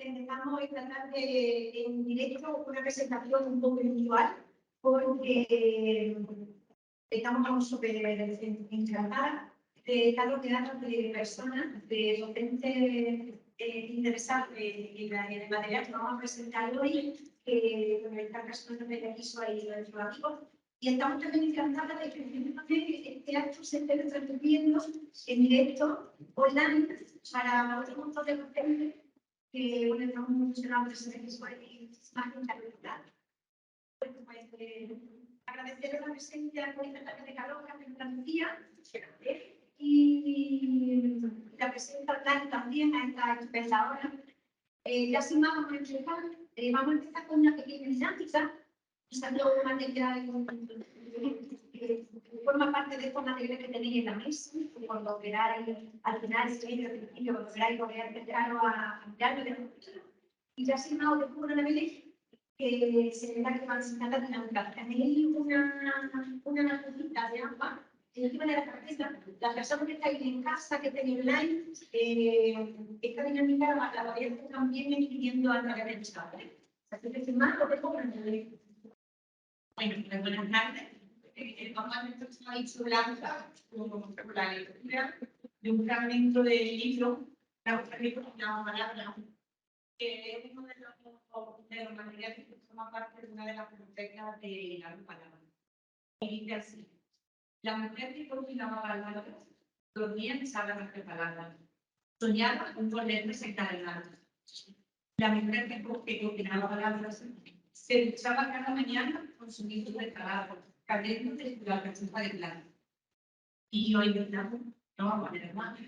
Empezamos esta tarde en directo una presentación un poco individual porque estamos súper encantadas de estar rodeadas de personas, de docentes interesados en el material que vamos a presentar hoy, que en esta caso no me aquí soy nuestro amigo. Y estamos también encantadas de que este acto se esté transmitiendo en directo online para otro montón de docentes que bueno, estamos muy emocionados de ser más interpretar. Agradecer la presencia de Carolina de Andalucía y la presencia también a esta expensadora. Ya sin más vamos a empezar con una pequeña dinámica, usando material que forma parte de estos materiales que tenéis en la mesa, cuando queráis, al final, cuando queráis volver a empezar a ampliarlo de cultura. Y ya sin más, os dejo una vez que se verá que van a enseñar la dinámica. Tenéis una cosita de agua encima de la carpeta. Las personas que estáis en casa, que estáis online, esta dinámica la podéis hacer también escribiendo a través del chat. Así que sin más, os dejo una vez. Bueno, pues buenas tardes. Vamos a hacer esta dicho blanca con la lectura de un fragmento del libro, la palabra, que es uno de los materiales que forma parte de una de las bibliotecas de la palabra. Y dice así: la mujer que cocinaba palabras dormía en sábanas preparadas, soñaba con ponerles encadenadas. La mujer que cocinaba palabras se duchaba cada mañana con su mismo de trabajo, cayendo de la cachufa de plata. Y hoy invitamos, no vamos a poner más.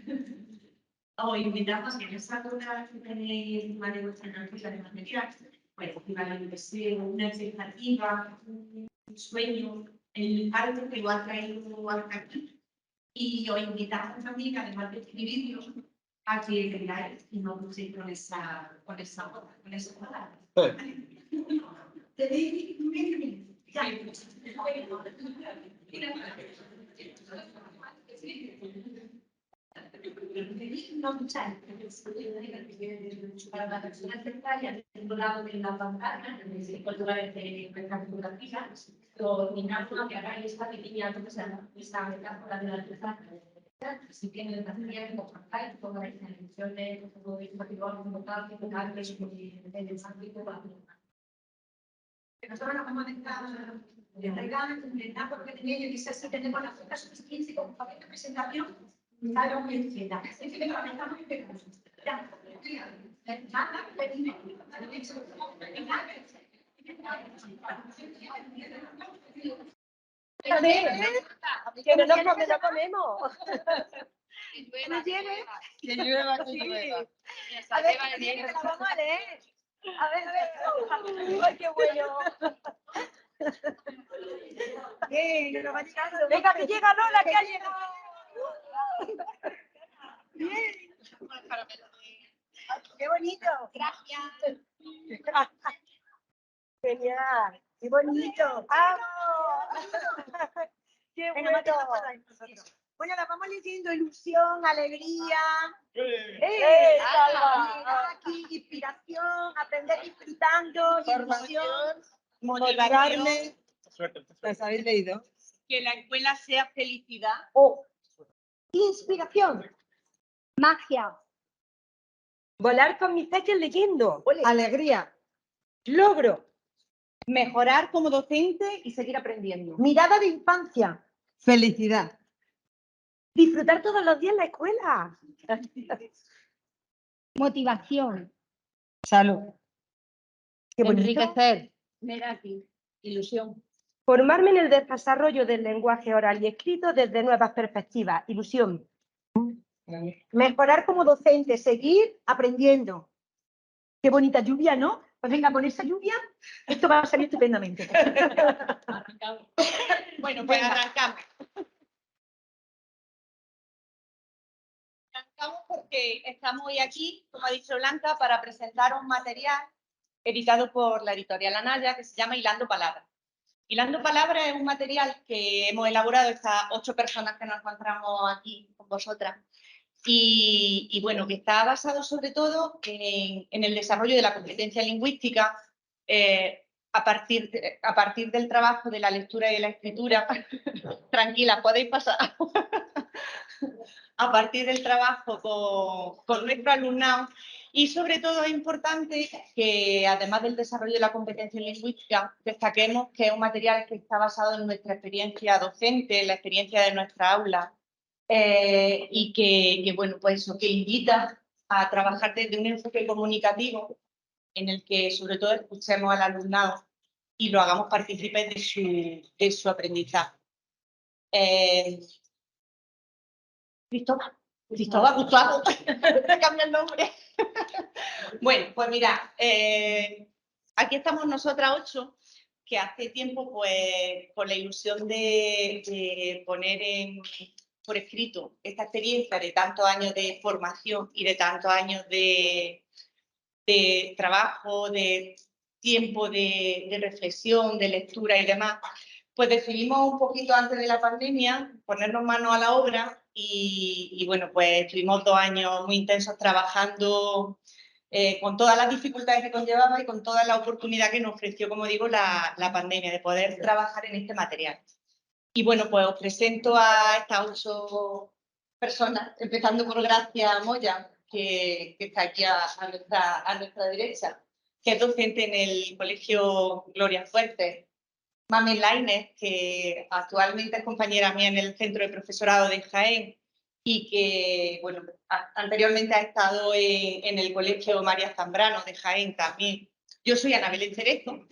Hoy invitamos que en esa boda que tenéis encima de vuestra carpeta de material, pues iba a un deseo, una expectativa, un sueño, algo que lo ha traído hasta aquí. Y os invitamos también, además de escribirlo, a que vengáis y no luchéis con esa palabra. Tenéis no escuchar, para la persona secretaria, del lado de la pantalla, en el lugar de fotografía, o indicando que hagáis esta pequeña esta metáfora de la verdad. Si tienen la tarea que compartáis, toda la institución de todo el patrimonio local, que tocar en el ámbito que nosotros nos hemos dedicado porque tenéis que ser si tenemos las cosas suficientes como para esta presentación. Claro, muy encima. Es que estamos esperando. Ya, que no nos comemos. Que llueva, que llueva. A ver, que la vamos a leer. A ver. ¡Ay, qué bueno! Venga, que llega Lola, que ha llegado. Bien. ¡Qué bonito! Gracias. Genial. ¡Qué bonito! ¡Vamos! ¡Qué bueno! Bueno, la vamos leyendo: ilusión, alegría, aquí, inspiración, aprender disfrutando, ilusión, Motivarme. ¿Las habéis leído? Que la escuela sea felicidad. o inspiración, magia, volar con mis peces leyendo, Alegría. logro, Mejorar como docente y seguir aprendiendo. mirada de infancia, Felicidad. disfrutar todos los días en la escuela, motivación, Salud. qué bonito. Enriquecer. Mira aquí. Ilusión. Formarme en el desarrollo del lenguaje oral y escrito desde nuevas perspectivas, ilusión. Mejorar como docente, seguir aprendiendo. Qué bonita lluvia, ¿no? Pues venga, con esa lluvia, esto va a salir estupendamente. Arrancamos. Bueno, pues arrancamos. Arrancamos porque estamos hoy aquí, como ha dicho Blanca, para presentar un material editado por la editorial Anaya que se llama Hilando Palabras. Hilando Palabras es un material que hemos elaborado estas 8 personas que nos encontramos aquí con vosotras y bueno, que está basado sobre todo en el desarrollo de la competencia lingüística a partir del trabajo de la lectura y de la escritura. Tranquila, podéis pasar. A partir del trabajo con nuestro alumnado. Y sobre todo es importante que, además del desarrollo de la competencia lingüística, destaquemos que es un material que está basado en nuestra experiencia docente, en la experiencia de nuestra aula, y que bueno, pues eso, que invita a trabajar desde un enfoque comunicativo en el que sobre todo escuchemos al alumnado y lo hagamos partícipe de su aprendizaje. Cristóbal, Gustavo, cambia el nombre. Bueno, pues mira, aquí estamos nosotras 8, que hace tiempo, pues, con la ilusión de poner por escrito esta experiencia de tantos años de formación y de tantos años de trabajo, de tiempo de reflexión, de lectura y demás, pues decidimos un poquito antes de la pandemia ponernos manos a la obra y bueno, pues estuvimos 2 años muy intensos trabajando con todas las dificultades que conllevaba y con toda la oportunidad que nos ofreció, como digo, la pandemia, de poder trabajar en este material. Y bueno, pues os presento a estas 8 personas, empezando por Gracia Moya, que está aquí a nuestra derecha, que es docente en el Colegio Gloria Fuerte. Mami Lainez, que actualmente es compañera mía en el Centro de Profesorado de Jaén y que, bueno, anteriormente ha estado en el Colegio María Zambrano de Jaén también. Yo soy Ana Belén Cerezo.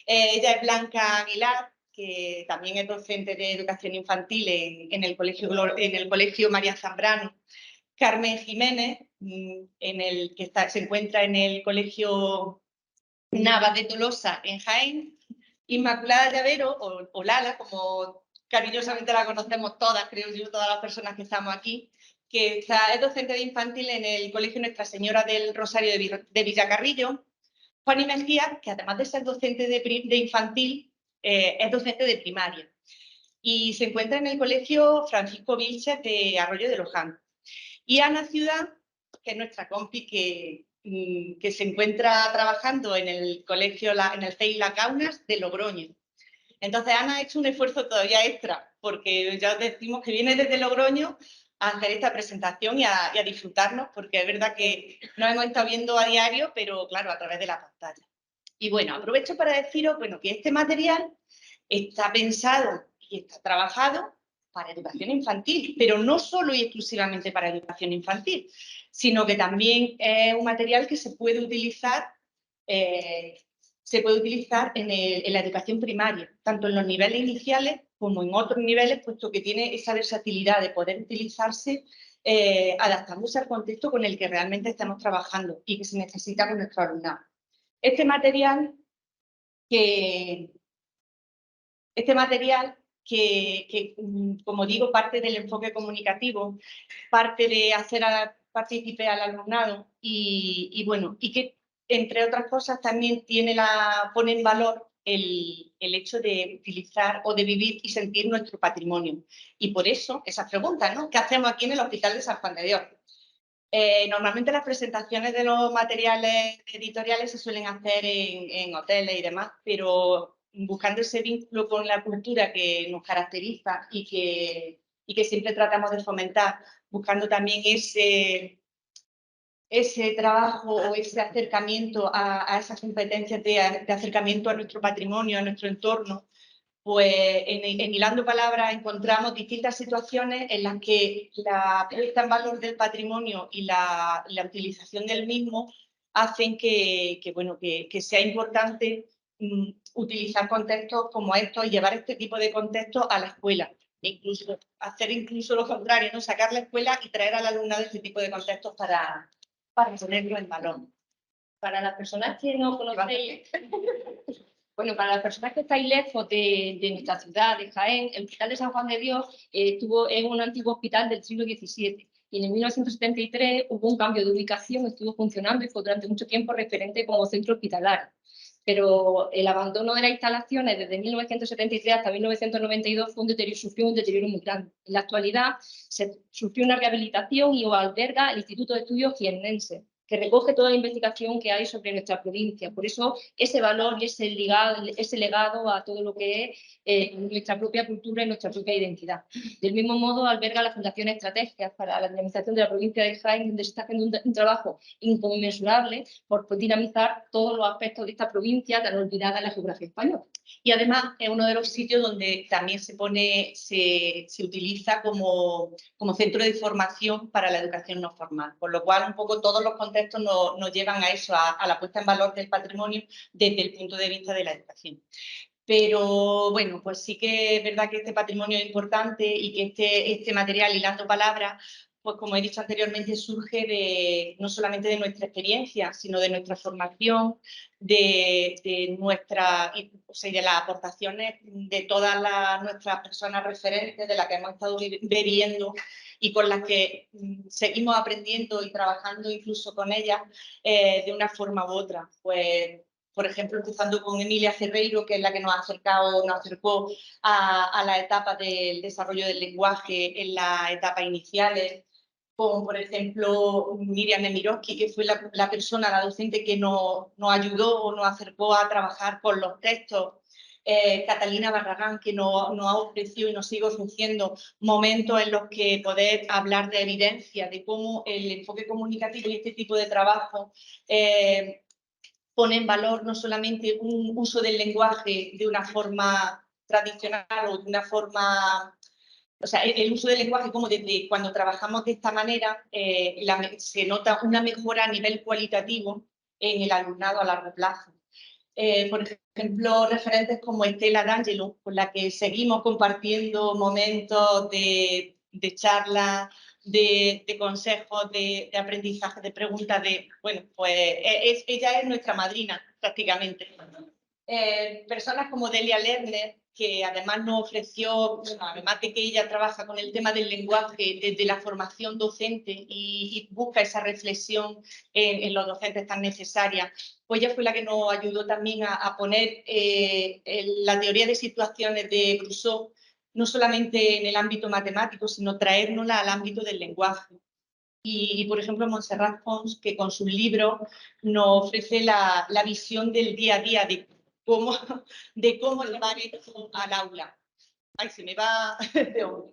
Ella es Blanca Aguilar, que también es docente de educación infantil en el Colegio María Zambrano. Carmen Jiménez, que se encuentra en el Colegio Navas de Tolosa en Jaén. Inmaculada Llavero, o Lala, como cariñosamente la conocemos todas, creo yo, todas las personas que estamos aquí, que es docente de infantil en el Colegio Nuestra Señora del Rosario de Villacarrillo. Juani Mejía, que además de ser docente de infantil, es docente de primaria. Y se encuentra en el Colegio Francisco Vilches de Arroyo de Loján. Y Ana Ciudad, que es nuestra compi, que se encuentra trabajando en el colegio, en el CEI La Kaunas de Logroño. Entonces Ana ha hecho un esfuerzo todavía extra, porque ya os decimos que viene desde Logroño a hacer esta presentación y a disfrutarnos, porque es verdad que nos hemos estado viendo a diario, pero claro, a través de la pantalla. Y bueno, aprovecho para deciros, bueno, que este material está pensado y está trabajado para educación infantil, pero no solo y exclusivamente para educación infantil, sino que también es un material que se puede utilizar en la educación primaria, tanto en los niveles iniciales como en otros niveles, puesto que tiene esa versatilidad de poder utilizarse adaptándose al contexto con el que realmente estamos trabajando y que se necesita con nuestro alumnado. Este material que, como digo, parte del enfoque comunicativo, parte de hacer partícipe al alumnado y bueno, y que entre otras cosas también pone en valor el hecho de utilizar o de vivir y sentir nuestro patrimonio. Y por eso, esa pregunta, ¿no? ¿Qué hacemos aquí en el Hospital de San Juan de Dios? Normalmente las presentaciones de los materiales editoriales se suelen hacer en hoteles y demás, pero buscando ese vínculo con la cultura que nos caracteriza y que siempre tratamos de fomentar, buscando también ese trabajo o ese acercamiento a esas competencias de acercamiento a nuestro patrimonio, a nuestro entorno, pues en Hilando Palabras encontramos distintas situaciones en las que la puesta en valor del patrimonio y la utilización del mismo hacen que sea importante utilizar contextos como estos y llevar este tipo de contextos a la escuela. Incluso hacer lo contrario, ¿no? Sacar la escuela y traer al alumnado este tipo de contextos para ponerlo en valor. Para las personas que no conocéis, bueno, para las personas que estáis lejos de nuestra ciudad, de Jaén, el Hospital de San Juan de Dios es un antiguo hospital del siglo XVII. Y en 1973 hubo un cambio de ubicación, estuvo funcionando y fue durante mucho tiempo referente como centro hospitalario. pero el abandono de las instalaciones desde 1973 hasta 1992 sufrió un deterioro muy grande. En la actualidad sufrió una rehabilitación y alberga el Instituto de Estudios Jiennenses, que recoge toda la investigación que hay sobre nuestra provincia. Por eso, ese valor y ese legado a todo lo que es nuestra propia cultura y nuestra propia identidad. Del mismo modo, alberga la Fundación Estrategias para la Dinamización de la provincia de Jaén, donde se está haciendo un trabajo inconmensurable por dinamizar todos los aspectos de esta provincia tan olvidada en la geografía española. Y además es uno de los sitios donde también se utiliza como centro de formación para la educación no formal, por lo cual un poco todos los contextos nos llevan a eso, a la puesta en valor del patrimonio desde el punto de vista de la educación. Pero bueno, pues sí que es verdad que este patrimonio es importante y que este material, Hilando Palabras, pues como he dicho anteriormente, surge no solamente de nuestra experiencia, sino de nuestra formación, de las aportaciones de todas nuestras personas referentes de las que hemos estado bebiendo y con las que seguimos aprendiendo y trabajando incluso con ellas de una forma u otra. Pues, por ejemplo, empezando con Emilia Cerreiro, que es la que nos acercó a la etapa del desarrollo del lenguaje en las etapas iniciales, con, por ejemplo, Miriam Nemirovsky, que fue la persona, la docente que nos ayudó o nos acercó a trabajar con los textos, Catalina Barragán, que nos ha ofrecido y nos sigue ofreciendo momentos en los que poder hablar de evidencia, de cómo el enfoque comunicativo y este tipo de trabajo pone en valor no solamente un uso del lenguaje de una forma tradicional o de una forma... O sea, el uso del lenguaje, como desde cuando trabajamos de esta manera, se nota una mejora a nivel cualitativo en el alumnado a largo plazo. Por ejemplo, referentes como Estela D'Angelo, con la que seguimos compartiendo momentos de charlas, de consejos, de aprendizaje, de preguntas, bueno, pues ella es nuestra madrina prácticamente. Personas como Delia Lerner, que además nos ofreció, bueno, además de que ella trabaja con el tema del lenguaje desde la formación docente y busca esa reflexión en los docentes tan necesaria, pues ella fue la que nos ayudó también a poner la teoría de situaciones de Rousseau no solamente en el ámbito matemático, sino traérnosla al ámbito del lenguaje. Y por ejemplo, Montserrat Pons, que con sus libros nos ofrece la visión del día a día de cómo llevar esto al aula. Ay, se me va de hombre.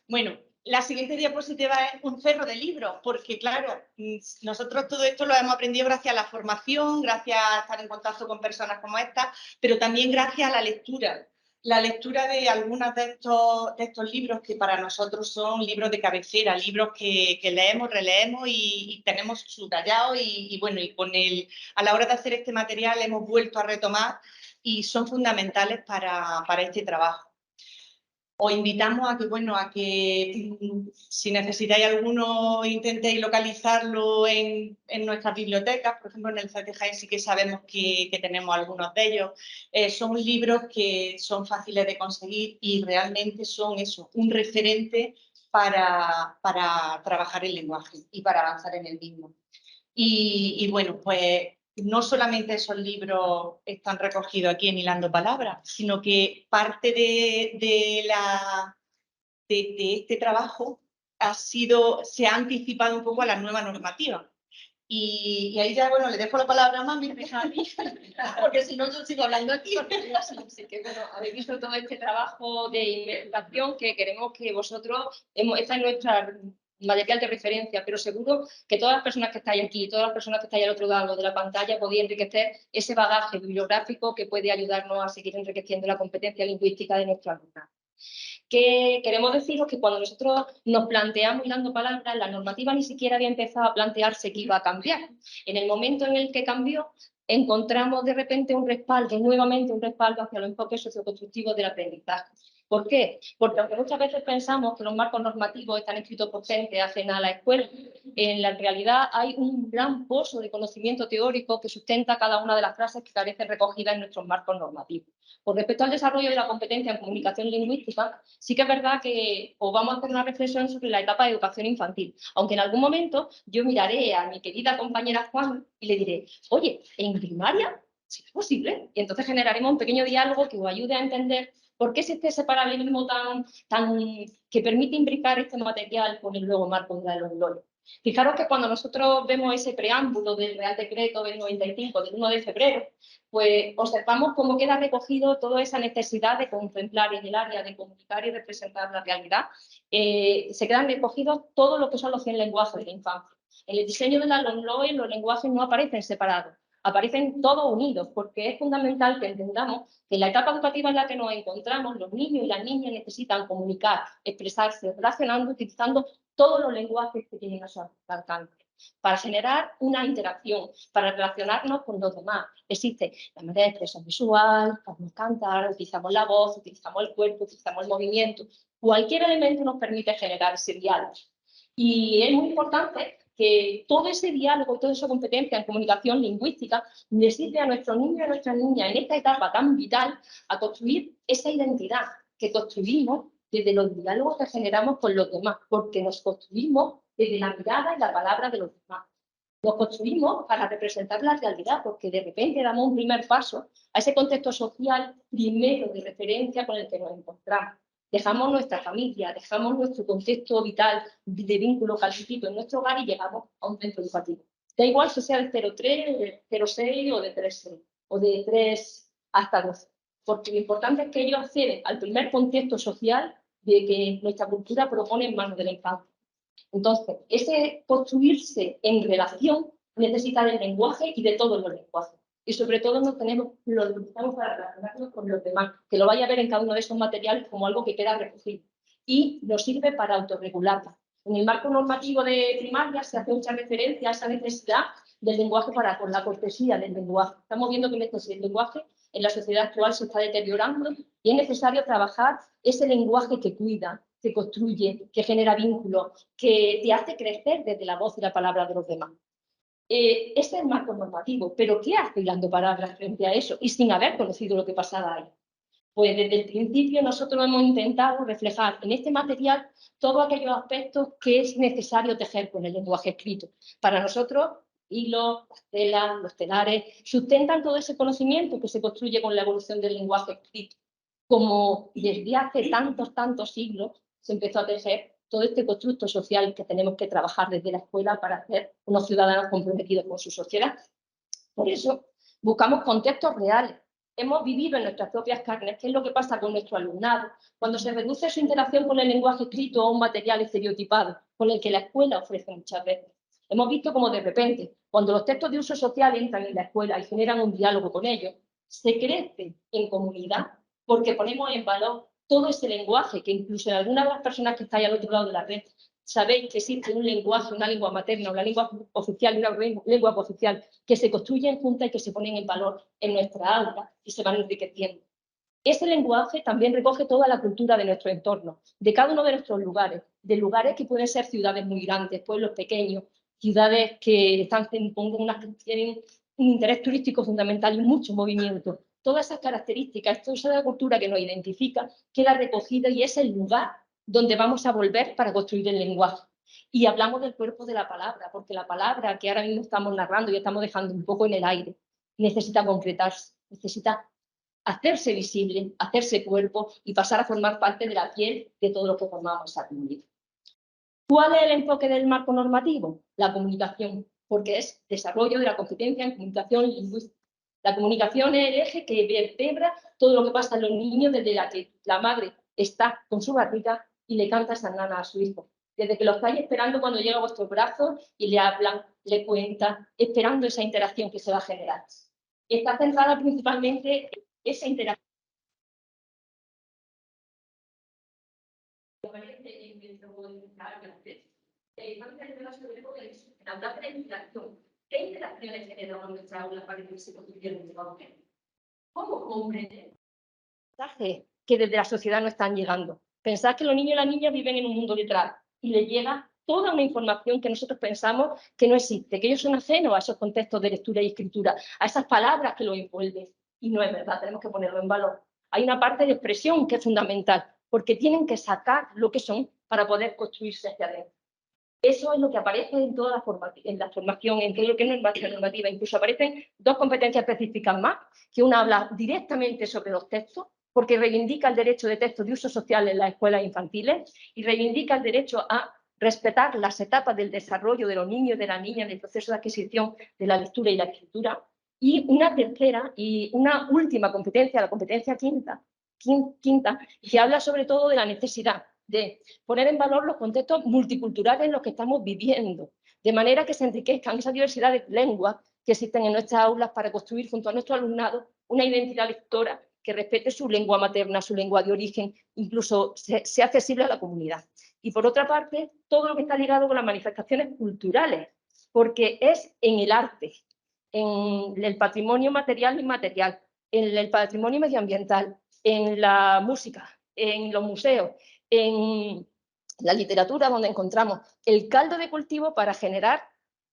Bueno, la siguiente diapositiva es un cerro de libros, porque claro, nosotros todo esto lo hemos aprendido gracias a la formación, gracias a estar en contacto con personas como esta, pero también gracias a la lectura. La lectura de algunos de estos libros que para nosotros son libros de cabecera, libros que leemos, releemos y tenemos subrayados y bueno, a la hora de hacer este material hemos vuelto a retomar y son fundamentales para este trabajo. Os invitamos a que, bueno, si necesitáis alguno, intentéis localizarlo en nuestras bibliotecas. Por ejemplo, en el CET de Jaén sí que sabemos que tenemos algunos de ellos. Son libros que son fáciles de conseguir y realmente son eso, un referente para trabajar el lenguaje y para avanzar en el mismo. Y bueno, pues no solamente esos libros están recogidos aquí en Hilando Palabras, sino que parte de este trabajo se ha anticipado un poco a la nueva normativa. Y ahí ya, bueno, le dejo la palabra a Mami, porque si no yo sigo hablando aquí. Así que, bueno, habéis visto todo este trabajo de investigación que queremos que vosotros, esta es nuestra material de referencia, pero seguro que todas las personas que estáis aquí, todas las personas que estáis al otro lado de la pantalla, podéis enriquecer ese bagaje bibliográfico que puede ayudarnos a seguir enriqueciendo la competencia lingüística de nuestro alumnado. Que queremos deciros que cuando nosotros nos planteamos Hilando Palabras, la normativa ni siquiera había empezado a plantearse que iba a cambiar. En el momento en el que cambió, encontramos de repente nuevamente un respaldo hacia los enfoques socioconstructivos del aprendizaje. ¿Por qué? Porque aunque muchas veces pensamos que los marcos normativos están escritos por gente ajena a la escuela, en la realidad hay un gran pozo de conocimiento teórico que sustenta cada una de las frases que aparecen recogidas en nuestros marcos normativos. Con respecto al desarrollo de la competencia en comunicación lingüística, sí que es verdad que os vamos a hacer una reflexión sobre la etapa de educación infantil, aunque en algún momento yo miraré a mi querida compañera Juan y le diré, oye, en primaria si es posible. Y entonces generaremos un pequeño diálogo que os ayude a entender por qué existe ese paralelismo que permite imbricar este material con el nuevo marco de la LOMLOE. Fijaros que cuando nosotros vemos ese preámbulo del Real Decreto del 95, del 1 de febrero, pues observamos cómo queda recogido toda esa necesidad de contemplar en el área de comunicar y representar la realidad. Se quedan recogidos todo lo que son los 100 lenguajes de la infancia. En el diseño de la LOMLOE los lenguajes no aparecen separados, aparecen todos unidos, porque es fundamental que entendamos que en la etapa educativa en la que nos encontramos, los niños y las niñas necesitan comunicar, expresarse, relacionando, utilizando todos los lenguajes que tienen a su alcance, para generar una interacción, para relacionarnos con los demás. Existe la manera de expresión visual, podemos cantar, utilizamos la voz, utilizamos el cuerpo, utilizamos el movimiento. Cualquier elemento nos permite generar ese diálogo. Y es muy importante que todo ese diálogo y toda esa competencia en comunicación lingüística le sirve a nuestros niños y a nuestras niñas en esta etapa tan vital a construir esa identidad que construimos desde los diálogos que generamos con los demás, porque nos construimos desde la mirada y la palabra de los demás. Nos construimos para representar la realidad, porque de repente damos un primer paso a ese contexto social primero de referencia con el que nos encontramos. Dejamos nuestra familia, dejamos nuestro contexto vital de vínculo calcito en nuestro hogar y llegamos a un centro educativo. Da igual si sea de 0,3, de 0,6 o de 3,6, o de 3 hasta 12, porque lo importante es que ellos acceden al primer contexto social de que nuestra cultura propone en manos de la infancia. Entonces, ese construirse en relación necesita del lenguaje y de todos los lenguajes. Y sobre todo lo utilizamos para relacionarnos con los demás, que lo vaya a ver en cada uno de esos materiales como algo que queda recogido. Y nos sirve para autorregularla. En el marco normativo de primaria se hace mucha referencia a esa necesidad del lenguaje con la cortesía del lenguaje. Estamos viendo que el lenguaje en la sociedad actual se está deteriorando y es necesario trabajar ese lenguaje que cuida, que construye, que genera vínculos, que te hace crecer desde la voz y la palabra de los demás. Este es el marco normativo, pero ¿qué hace hilando palabras frente a eso y sin haber conocido lo que pasaba ahí? Pues desde el principio nosotros hemos intentado reflejar en este material todos aquellos aspectos que es necesario tejer con el lenguaje escrito. Para nosotros, hilos, las telas, los telares, sustentan todo ese conocimiento que se construye con la evolución del lenguaje escrito. Como desde hace tantos siglos se empezó a tejer todo este constructo social que tenemos que trabajar desde la escuela para ser unos ciudadanos comprometidos con su sociedad. Por eso buscamos contextos reales. Hemos vivido en nuestras propias carnes qué es lo que pasa con nuestro alumnado cuando se reduce su interacción con el lenguaje escrito a un material estereotipado con el que la escuela ofrece muchas veces. Hemos visto cómo de repente, cuando los textos de uso social entran en la escuela y generan un diálogo con ellos, se crece en comunidad porque ponemos en valor todo ese lenguaje que incluso en algunas de las personas que estáis al otro lado de la red sabéis que existe un lenguaje, una lengua materna, una lengua oficial y una lengua cooficial que se construyen juntas y que se ponen en valor en nuestra aula y se van enriqueciendo. Ese lenguaje también recoge toda la cultura de nuestro entorno, de cada uno de nuestros lugares, de lugares que pueden ser ciudades muy grandes, pueblos pequeños, ciudades que tienen un interés turístico fundamental y mucho movimiento. Todas esas características, toda esa cultura que nos identifica, queda recogida y es el lugar donde vamos a volver para construir el lenguaje. Y hablamos del cuerpo de la palabra, porque la palabra que ahora mismo estamos narrando y estamos dejando un poco en el aire, necesita concretarse, necesita hacerse visible, hacerse cuerpo y pasar a formar parte de la piel de todo lo que formamos esa comunidad. ¿Cuál es el enfoque del marco normativo? La comunicación, porque es desarrollo de la competencia en comunicación lingüística. La comunicación es el eje que vertebra todo lo que pasa en los niños desde la que la madre está con su barriga y le canta esa nana a su hijo. Desde que lo estáis esperando cuando llega a vuestros brazos y le hablan, le cuentan, esperando esa interacción que se va a generar. Está centrada principalmente en esa interacción. ¿Qué interacciones generamos en nuestra aula para que se construyan un lenguaje? ¿Cómo comprender mensajes que desde la sociedad no están llegando? Pensad que los niños y las niñas viven en un mundo literal y les llega toda una información que nosotros pensamos que no existe, que ellos son ajenos a esos contextos de lectura y escritura, a esas palabras que los envuelven. Y no es verdad, tenemos que ponerlo en valor. Hay una parte de expresión que es fundamental, porque tienen que sacar lo que son para poder construirse hacia adentro. Eso es lo que aparece en toda en la formación, en todo lo que es normativa. Incluso aparecen 2 competencias específicas más, que una habla directamente sobre los textos, porque reivindica el derecho de texto de uso social en las escuelas infantiles y reivindica el derecho a respetar las etapas del desarrollo de los niños y de las niñas en el proceso de adquisición de la lectura y la escritura. Y una tercera y una última competencia, la competencia quinta, que habla sobre todo de la necesidad de poner en valor los contextos multiculturales en los que estamos viviendo, de manera que se enriquezcan esa diversidad de lenguas que existen en nuestras aulas para construir junto a nuestro alumnado una identidad lectora que respete su lengua materna, su lengua de origen, incluso sea accesible a la comunidad. Y por otra parte, todo lo que está ligado con las manifestaciones culturales, porque es en el arte, en el patrimonio material e inmaterial, en el patrimonio medioambiental, en la música, en los museos, en la literatura, donde encontramos el caldo de cultivo para generar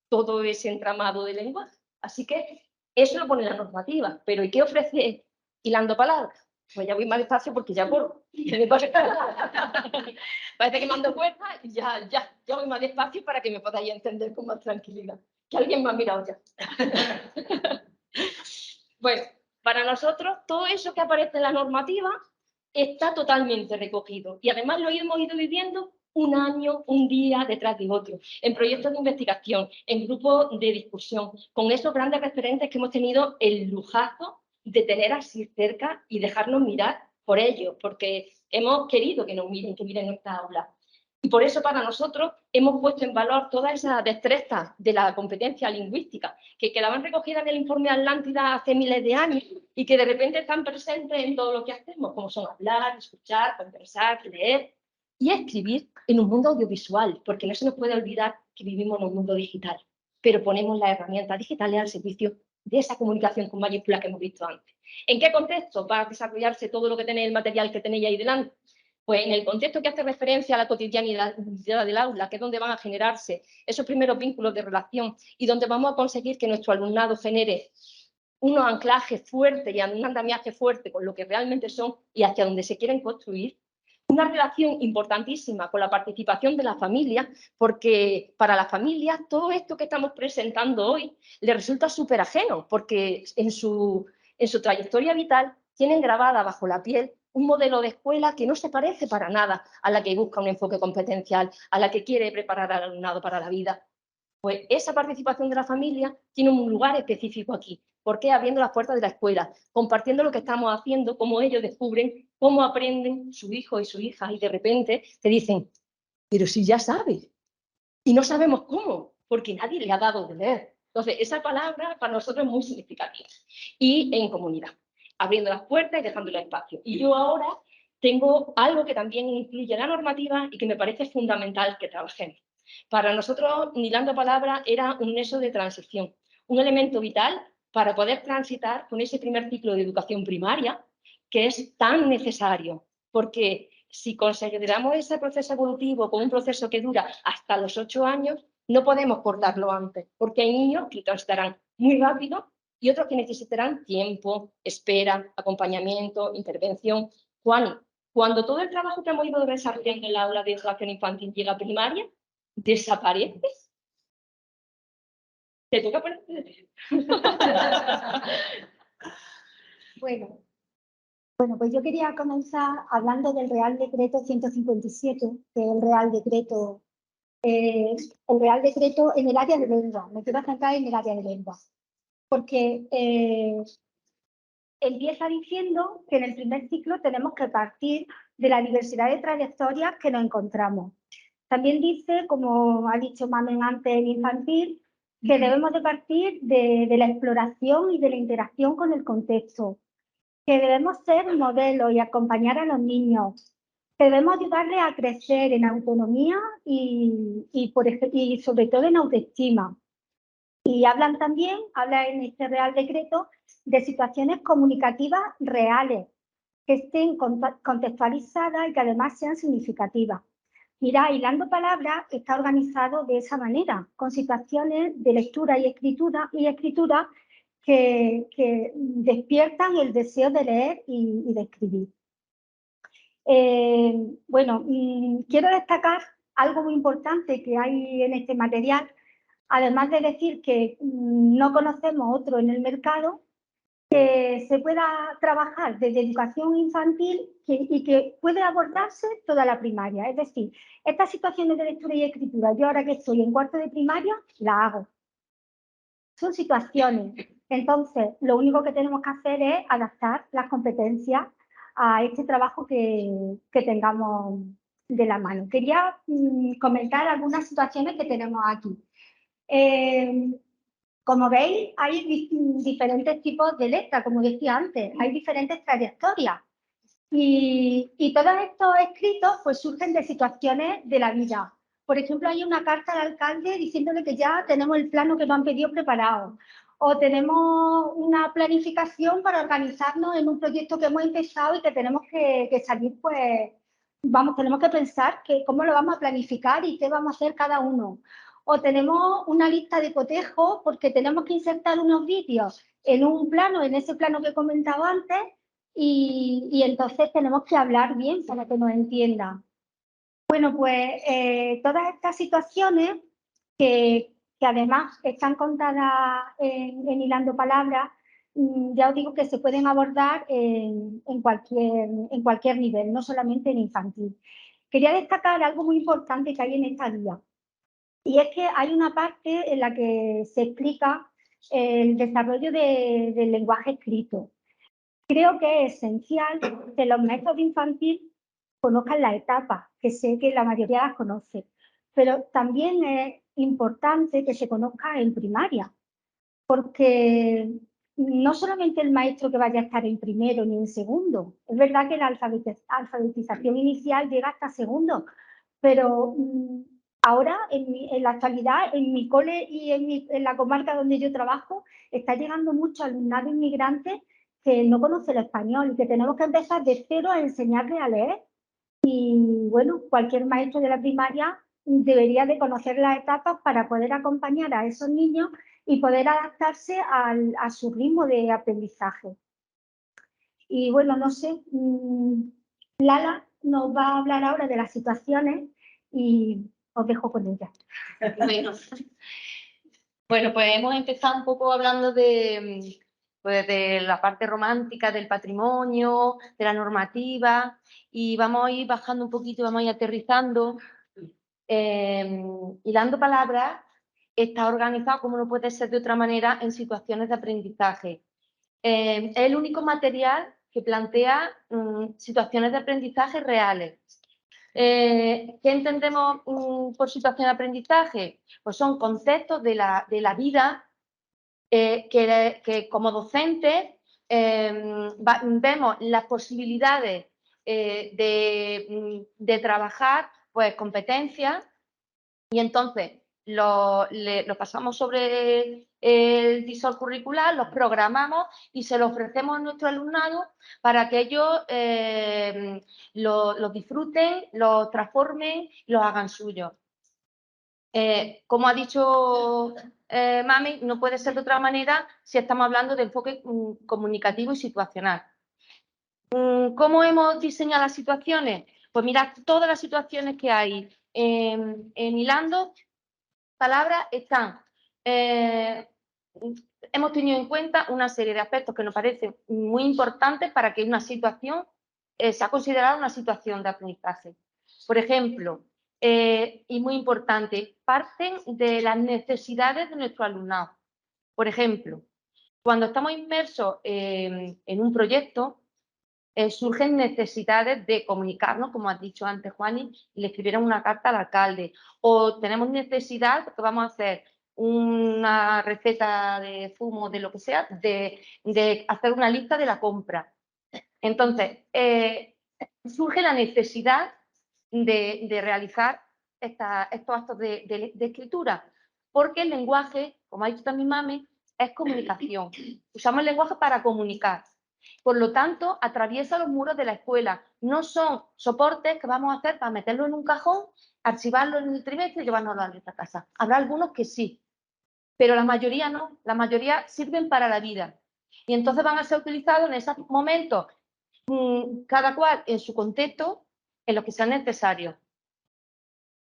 todo ese entramado de lenguaje. Así que eso lo pone la normativa. Pero ¿y qué ofrece hilando palabras? Pues ya voy más despacio porque ya corro. Parece que me ando fuerza y ya voy más despacio para que me podáis entender con más tranquilidad. Que alguien me ha mirado ya. Bueno, para nosotros todo eso que aparece en la normativa está totalmente recogido y además lo hemos ido viviendo un año, un día detrás de otro, en proyectos de investigación, en grupos de discusión, con esos grandes referentes que hemos tenido el lujazo de tener así cerca y dejarnos mirar por ellos, porque hemos querido que nos miren, que miren nuestra aula. Y por eso para nosotros hemos puesto en valor todas esas destrezas de la competencia lingüística que quedaban recogidas en el informe Atlántida hace miles de años y que de repente están presentes en todo lo que hacemos, como son hablar, escuchar, conversar, leer y escribir en un mundo audiovisual, porque no se nos puede olvidar que vivimos en un mundo digital, pero ponemos las herramientas digitales al servicio de esa comunicación con mayúsculas que hemos visto antes. ¿En qué contexto va a desarrollarse todo lo que tenéis, el material que tenéis ahí delante? Pues en el contexto que hace referencia a la cotidianidad del aula, que es donde van a generarse esos primeros vínculos de relación y donde vamos a conseguir que nuestro alumnado genere unos anclajes fuertes y un andamiaje fuerte con lo que realmente son y hacia donde se quieren construir. Una relación importantísima con la participación de la familia, porque para la familia todo esto que estamos presentando hoy le resulta súper ajeno, porque en su trayectoria vital tienen grabada bajo la piel un modelo de escuela que no se parece para nada a la que busca un enfoque competencial, a la que quiere preparar al alumnado para la vida. Pues esa participación de la familia tiene un lugar específico aquí. ¿Por qué? Abriendo las puertas de la escuela, compartiendo lo que estamos haciendo, cómo ellos descubren, cómo aprenden su hijo y su hija y de repente te dicen, pero si ya sabes, y no sabemos cómo, porque nadie le ha dado de leer. Entonces, esa palabra para nosotros es muy significativa. Y en comunidad, abriendo las puertas y dejando el espacio. Y yo ahora tengo algo que también incluye la normativa y que me parece fundamental que trabajemos. Para nosotros, Hilando Palabra era un nexo de transición, un elemento vital para poder transitar con ese primer ciclo de educación primaria que es tan necesario, porque si consideramos ese proceso evolutivo como un proceso que dura hasta los 8 años, no podemos cortarlo antes, porque hay niños que transitarán muy rápido y otros que necesitarán tiempo, espera, acompañamiento, intervención. Juani, cuando todo el trabajo que hemos ido desarrollando en la aula de educación infantil llega a primaria, ¿desapareces? Te toca poner. Bueno, pues yo quería comenzar hablando del Real Decreto 157, que es el Real Decreto en el área de lengua. Me quiero centrar en el área de lengua, porque empieza diciendo que en el primer ciclo tenemos que partir de la diversidad de trayectorias que nos encontramos. También dice, como ha dicho Mamen antes en infantil, que debemos de partir de la exploración y de la interacción con el contexto, que debemos ser modelos y acompañar a los niños, que debemos ayudarles a crecer en autonomía y sobre todo en autoestima. Y habla en este Real Decreto de situaciones comunicativas reales, que estén contextualizadas y que además sean significativas. Mira, Hilando Palabras está organizado de esa manera, con situaciones de lectura y escritura que despiertan el deseo de leer y de escribir. Quiero destacar algo muy importante que hay en este material, además de decir que no conocemos otro en el mercado, que se pueda trabajar desde educación infantil y que puede abordarse toda la primaria. Es decir, estas situaciones de lectura y escritura, yo ahora que estoy en cuarto de primaria, la hago. Son situaciones. Entonces, lo único que tenemos que hacer es adaptar las competencias a este trabajo que tengamos de la mano. Quería comentar algunas situaciones que tenemos aquí. Como veis, hay diferentes tipos de letras, como decía antes, hay diferentes trayectorias. Y todos estos escritos pues, surgen de situaciones de la vida. Por ejemplo, hay una carta al alcalde diciéndole que ya tenemos el plano que nos han pedido preparado. O tenemos una planificación para organizarnos en un proyecto que hemos empezado y que tenemos que salir, pues, tenemos que pensar que cómo lo vamos a planificar y qué vamos a hacer cada uno. O tenemos una lista de cotejos porque tenemos que insertar unos vídeos en un plano, en ese plano que he comentado antes, y entonces tenemos que hablar bien para que nos entiendan. Bueno, pues todas estas situaciones que además están contadas en Hilando Palabras, ya os digo que se pueden abordar en cualquier nivel, no solamente en infantil. Quería destacar algo muy importante que hay en esta guía, y es que hay una parte en la que se explica el desarrollo del lenguaje escrito. Creo que es esencial que los maestros de infantil conozcan las etapas, que sé que la mayoría las conoce, pero también es importante que se conozca en primaria, porque no solamente el maestro que vaya a estar en primero ni en segundo, es verdad que la alfabetización inicial llega hasta segundo, pero ahora, en la actualidad, en mi cole y en la comarca donde yo trabajo, está llegando mucho alumnado inmigrante que no conoce el español y que tenemos que empezar de cero a enseñarle a leer. Y bueno, cualquier maestro de la primaria debería de conocer las etapas para poder acompañar a esos niños y poder adaptarse a su ritmo de aprendizaje. Y bueno, no sé, Lala nos va a hablar ahora de las situaciones y os dejo con ella. Bueno, pues hemos empezado un poco hablando pues de la parte romántica del patrimonio, de la normativa, y vamos a ir bajando un poquito, vamos a ir aterrizando. Hilando Palabras está organizado, como no puede ser de otra manera, en situaciones de aprendizaje. Es el único material que plantea situaciones de aprendizaje reales. ¿Qué entendemos por situación de aprendizaje? Pues son conceptos de la vida que como docentes vemos las posibilidades de trabajar pues, competencias, y entonces lo pasamos sobre el visor curricular, los programamos y se lo ofrecemos a nuestro alumnado para que ellos lo disfruten, lo transformen y lo hagan suyo. Como ha dicho Mami, no puede ser de otra manera si estamos hablando de enfoque comunicativo y situacional. ¿Cómo hemos diseñado las situaciones? Pues mirad, todas las situaciones que hay en Hilando Palabras están. Hemos tenido en cuenta una serie de aspectos que nos parecen muy importantes para que una situación sea considerada una situación de aprendizaje. Por ejemplo, y muy importante, parten de las necesidades de nuestro alumnado. Por ejemplo, cuando estamos inmersos en un proyecto, surgen necesidades de comunicarnos, como has dicho antes, Juani, y le escribieron una carta al alcalde. O tenemos necesidad, porque vamos a hacer una receta de zumo, de lo que sea, de hacer una lista de la compra. Entonces, surge la necesidad de realizar estos actos de escritura, porque el lenguaje, como ha dicho también Mami, es comunicación. Usamos el lenguaje para comunicar. Por lo tanto, atraviesa los muros de la escuela. No son soportes que vamos a hacer para meterlo en un cajón, archivarlo en el trimestre y llevárnoslo a nuestra casa. Habrá algunos que sí, pero la mayoría no. La mayoría sirven para la vida. Y entonces van a ser utilizados en esos momentos, cada cual en su contexto, en los que sean necesarios.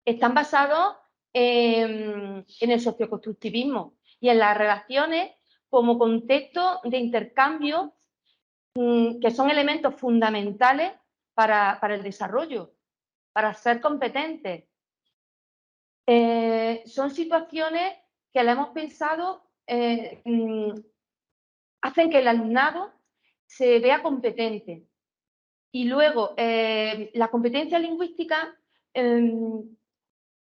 están basados en el socioconstructivismo y en las relaciones como contexto de intercambio, que son elementos fundamentales para el desarrollo, para ser competentes. Son situaciones que le hemos pensado, hacen que el alumnado se vea competente. Y luego, la competencia lingüística,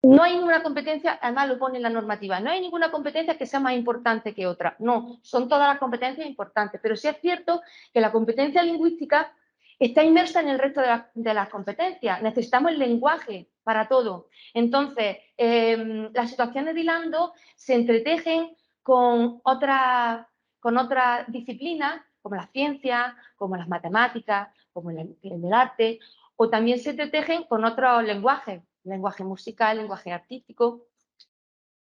no hay ninguna competencia, además lo pone en la normativa, no hay ninguna competencia que sea más importante que otra. No, son todas las competencias importantes, pero sí es cierto que la competencia lingüística está inmersa en el resto de las competencias. Necesitamos el lenguaje para todo. Entonces, las situaciones de hilando se entretejen con otras disciplinas, como la ciencia, como las matemáticas, como el arte, o también se entretejen con otros lenguajes, lenguaje musical, lenguaje artístico.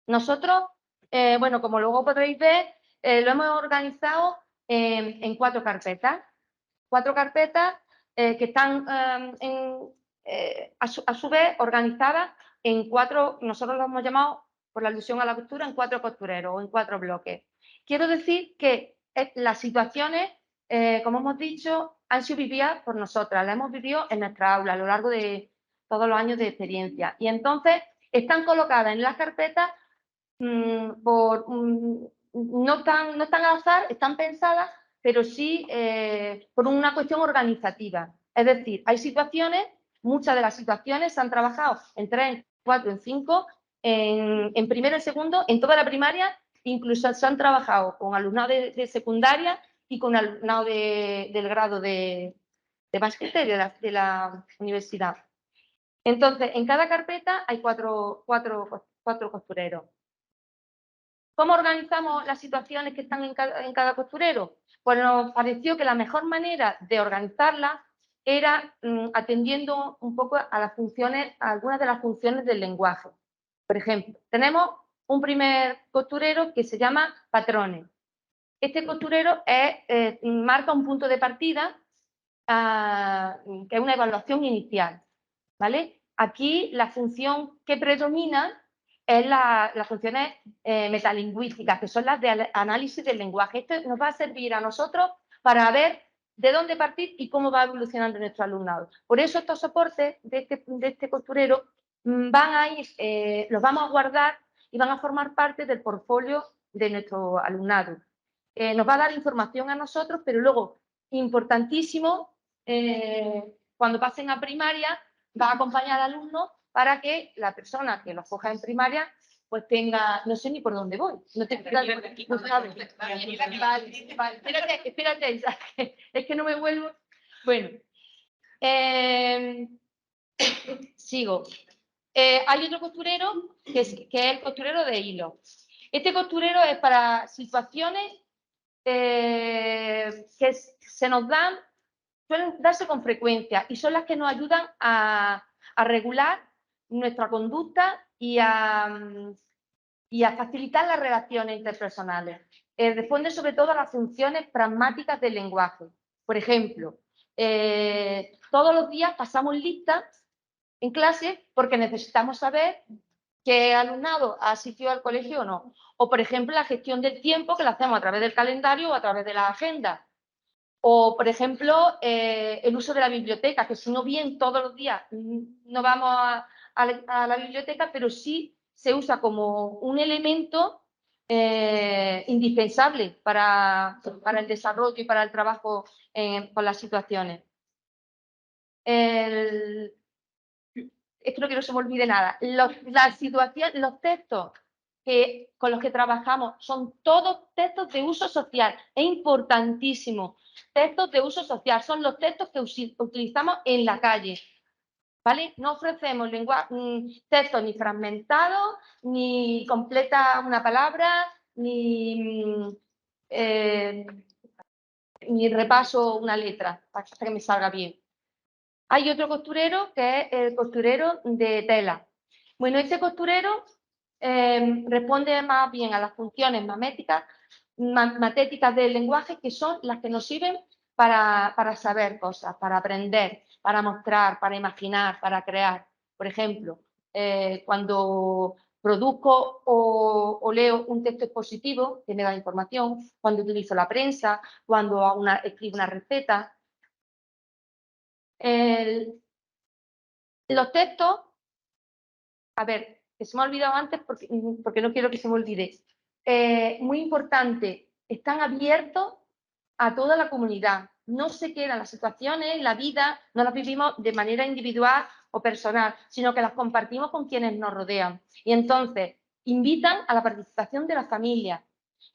Nosotros, bueno, como luego podréis ver, lo hemos organizado en 4 carpetas. 4 carpetas que están a su vez organizadas en 4, nosotros lo hemos llamado, por la alusión a la costura, en 4 costureros o en 4 bloques. Quiero decir que las situaciones, como hemos dicho, han sido vividas por nosotras, las hemos vivido en nuestra aula a lo largo de todos los años de experiencia. Y entonces están colocadas en las carpetas no están al azar, están pensadas, pero sí por una cuestión organizativa. Es decir, hay situaciones, muchas de las situaciones se han trabajado en 3, en 4, en 5, en primero, en segundo, en toda la primaria, incluso se han trabajado con alumnado de secundaria y con alumnado del grado de bachiller de la universidad. Entonces, en cada carpeta hay 4 costureros. ¿Cómo organizamos las situaciones que están en cada costurero? Pues nos pareció que la mejor manera de organizarlas era atendiendo un poco a las funciones, a algunas de las funciones del lenguaje. Por ejemplo, tenemos un primer costurero que se llama patrones. Este costurero marca un punto de partida, que es una evaluación inicial, ¿vale? Aquí la función que predomina es las funciones metalingüísticas, que son las de análisis del lenguaje. Esto nos va a servir a nosotros para ver de dónde partir y cómo va evolucionando nuestro alumnado. Por eso estos soportes de este costurero van a ir, los vamos a guardar y van a formar parte del portfolio de nuestro alumnado. Nos va a dar información a nosotros, pero luego, importantísimo, cuando pasen a primaria, va a acompañar al alumno para que la persona que los coja en primaria pues tenga, no sé ni por dónde voy, no te no sabes. Vale, espérate, es que no me vuelvo. Bueno, sigo. Hay otro costurero que es el costurero de hilo. Este costurero es para situaciones que se nos dan, suelen darse con frecuencia y son las que nos ayudan a regular nuestra conducta y a facilitar las relaciones interpersonales. Responde sobre todo a las funciones pragmáticas del lenguaje. Por ejemplo, todos los días pasamos listas en clase porque necesitamos saber qué alumnado ha asistido al colegio o no. O, por ejemplo, la gestión del tiempo, que la hacemos a través del calendario o a través de la agenda. O, por ejemplo, el uso de la biblioteca, que si no bien todos los días no vamos a la biblioteca, pero sí se usa como un elemento indispensable para el desarrollo y para el trabajo con las situaciones. Esto no quiero que se me olvide nada. Los textos con los que trabajamos son todos textos de uso social. Es importantísimo. Textos de uso social son los textos que utilizamos en la calle. ¿Vale? No ofrecemos textos ni fragmentados, ni completa una palabra, ni repaso una letra para que me salga bien. Hay otro costurero que es el costurero de tela. Bueno, este costurero responde más bien a las funciones matéticas del lenguaje, que son las que nos sirven para saber cosas, para aprender, para mostrar, para imaginar, para crear. Por ejemplo, cuando produzco o leo un texto expositivo que me da información, cuando utilizo la prensa, cuando escribo una receta. Los textos, a ver, que se me ha olvidado antes porque no quiero que se me olvide. Muy importante, están abiertos a toda la comunidad. No se quedan las situaciones, la vida, no las vivimos de manera individual o personal, sino que las compartimos con quienes nos rodean. Y entonces, invitan a la participación de la familia,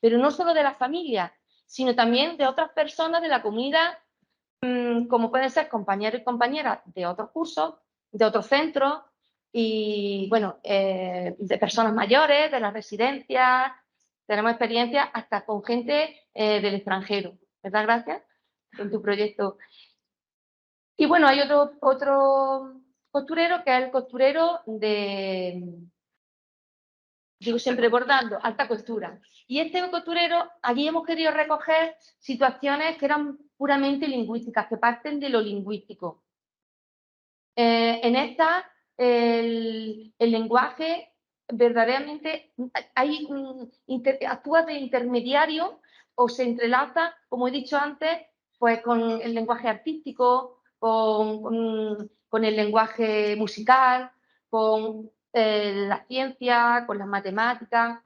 pero no solo de la familia, sino también de otras personas de la comunidad, como pueden ser compañeros y compañeras de otros cursos, de otros centros, y bueno, de personas mayores, de las residencias. Tenemos experiencias hasta con gente del extranjero. ¿Verdad? Gracias. En tu proyecto. Y bueno, hay otro costurero que es el costurero de, digo siempre bordando, alta costura. Y este costurero, aquí hemos querido recoger situaciones que eran puramente lingüísticas, que parten de lo lingüístico. En esta, el lenguaje verdaderamente actúa de intermediario o se entrelaza, como he dicho antes, pues con el lenguaje artístico, con el lenguaje musical, con la ciencia, con las matemáticas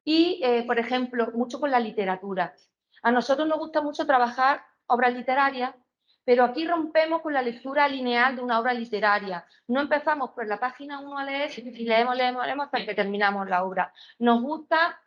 y, por ejemplo, mucho con la literatura. A nosotros nos gusta mucho trabajar obras literarias, pero aquí rompemos con la lectura lineal de una obra literaria. No empezamos por la página 1 a leer y leemos hasta que terminamos la obra. Nos gusta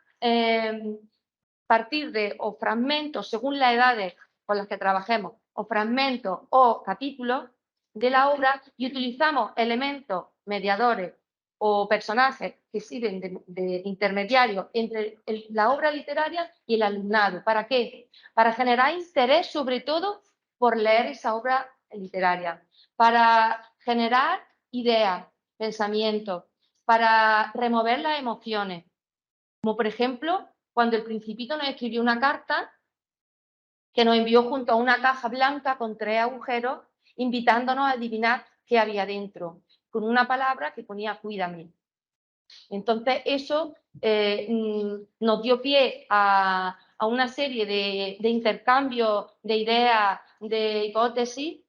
partir de o fragmentos, según las edades con las que trabajemos, o fragmentos o capítulos de la obra y utilizamos elementos mediadores o personajes que sirven de intermediarios entre la obra literaria y el alumnado. ¿Para qué? Para generar interés, sobre todo, por leer esa obra literaria, para generar ideas, pensamientos, para remover las emociones. Como por ejemplo, cuando el Principito nos escribió una carta que nos envió junto a una caja blanca con 3 agujeros, invitándonos a adivinar qué había dentro, con una palabra que ponía cuídame. Entonces eso nos dio pie a una serie de intercambios de ideas, de hipótesis,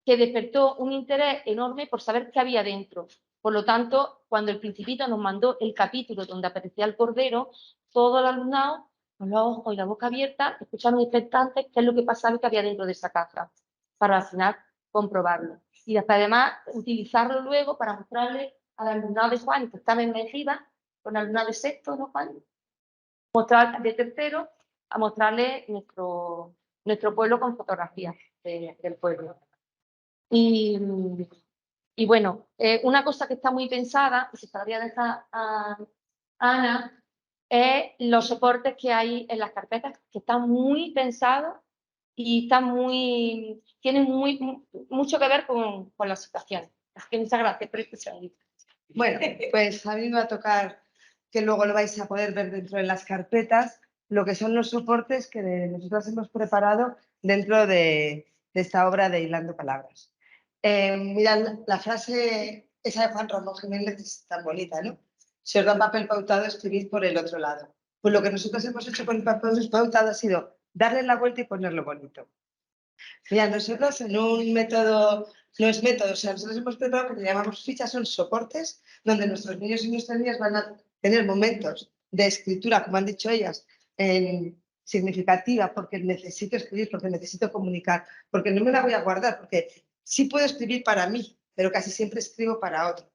que despertó un interés enorme por saber qué había dentro. Por lo tanto, cuando el Principito nos mandó el capítulo donde aparecía el cordero, todo el alumnado, con los ojos y la boca abierta, escucharon expectantes qué es lo que pasaba y qué había dentro de esa caja, para al final comprobarlo. Y hasta además utilizarlo luego para mostrarle al alumnado de Juan, que estaba en Mejiva, con el alumnado de sexto, ¿no, Juan? Mostrar de tercero, a mostrarle nuestro pueblo con fotografías del pueblo. Y bueno, una cosa que está muy pensada, y se la voy a dejar a Ana, es los soportes que hay en las carpetas, que están muy pensados y tienen mucho que ver con la situación. Así que muchas gracias por este servicio. Bueno, pues a mí me va a tocar, que luego lo vais a poder ver dentro de las carpetas, lo que son los soportes que nosotros hemos preparado dentro de esta obra de Hilando Palabras. Mirad, la frase esa de Juan Ramón Jiménez es tan bonita, ¿no? Si os da un papel pautado, escribid por el otro lado. Pues lo que nosotros hemos hecho con el papel pautado ha sido darle la vuelta y ponerlo bonito. Mira, nosotros en un método, no es método, o sea, nosotros hemos preparado que le llamamos fichas, son soportes, donde nuestros niños y nuestras niñas van a tener momentos de escritura, como han dicho ellas, significativa, porque necesito escribir, porque necesito comunicar, porque no me la voy a guardar, porque sí puedo escribir para mí, pero casi siempre escribo para otro,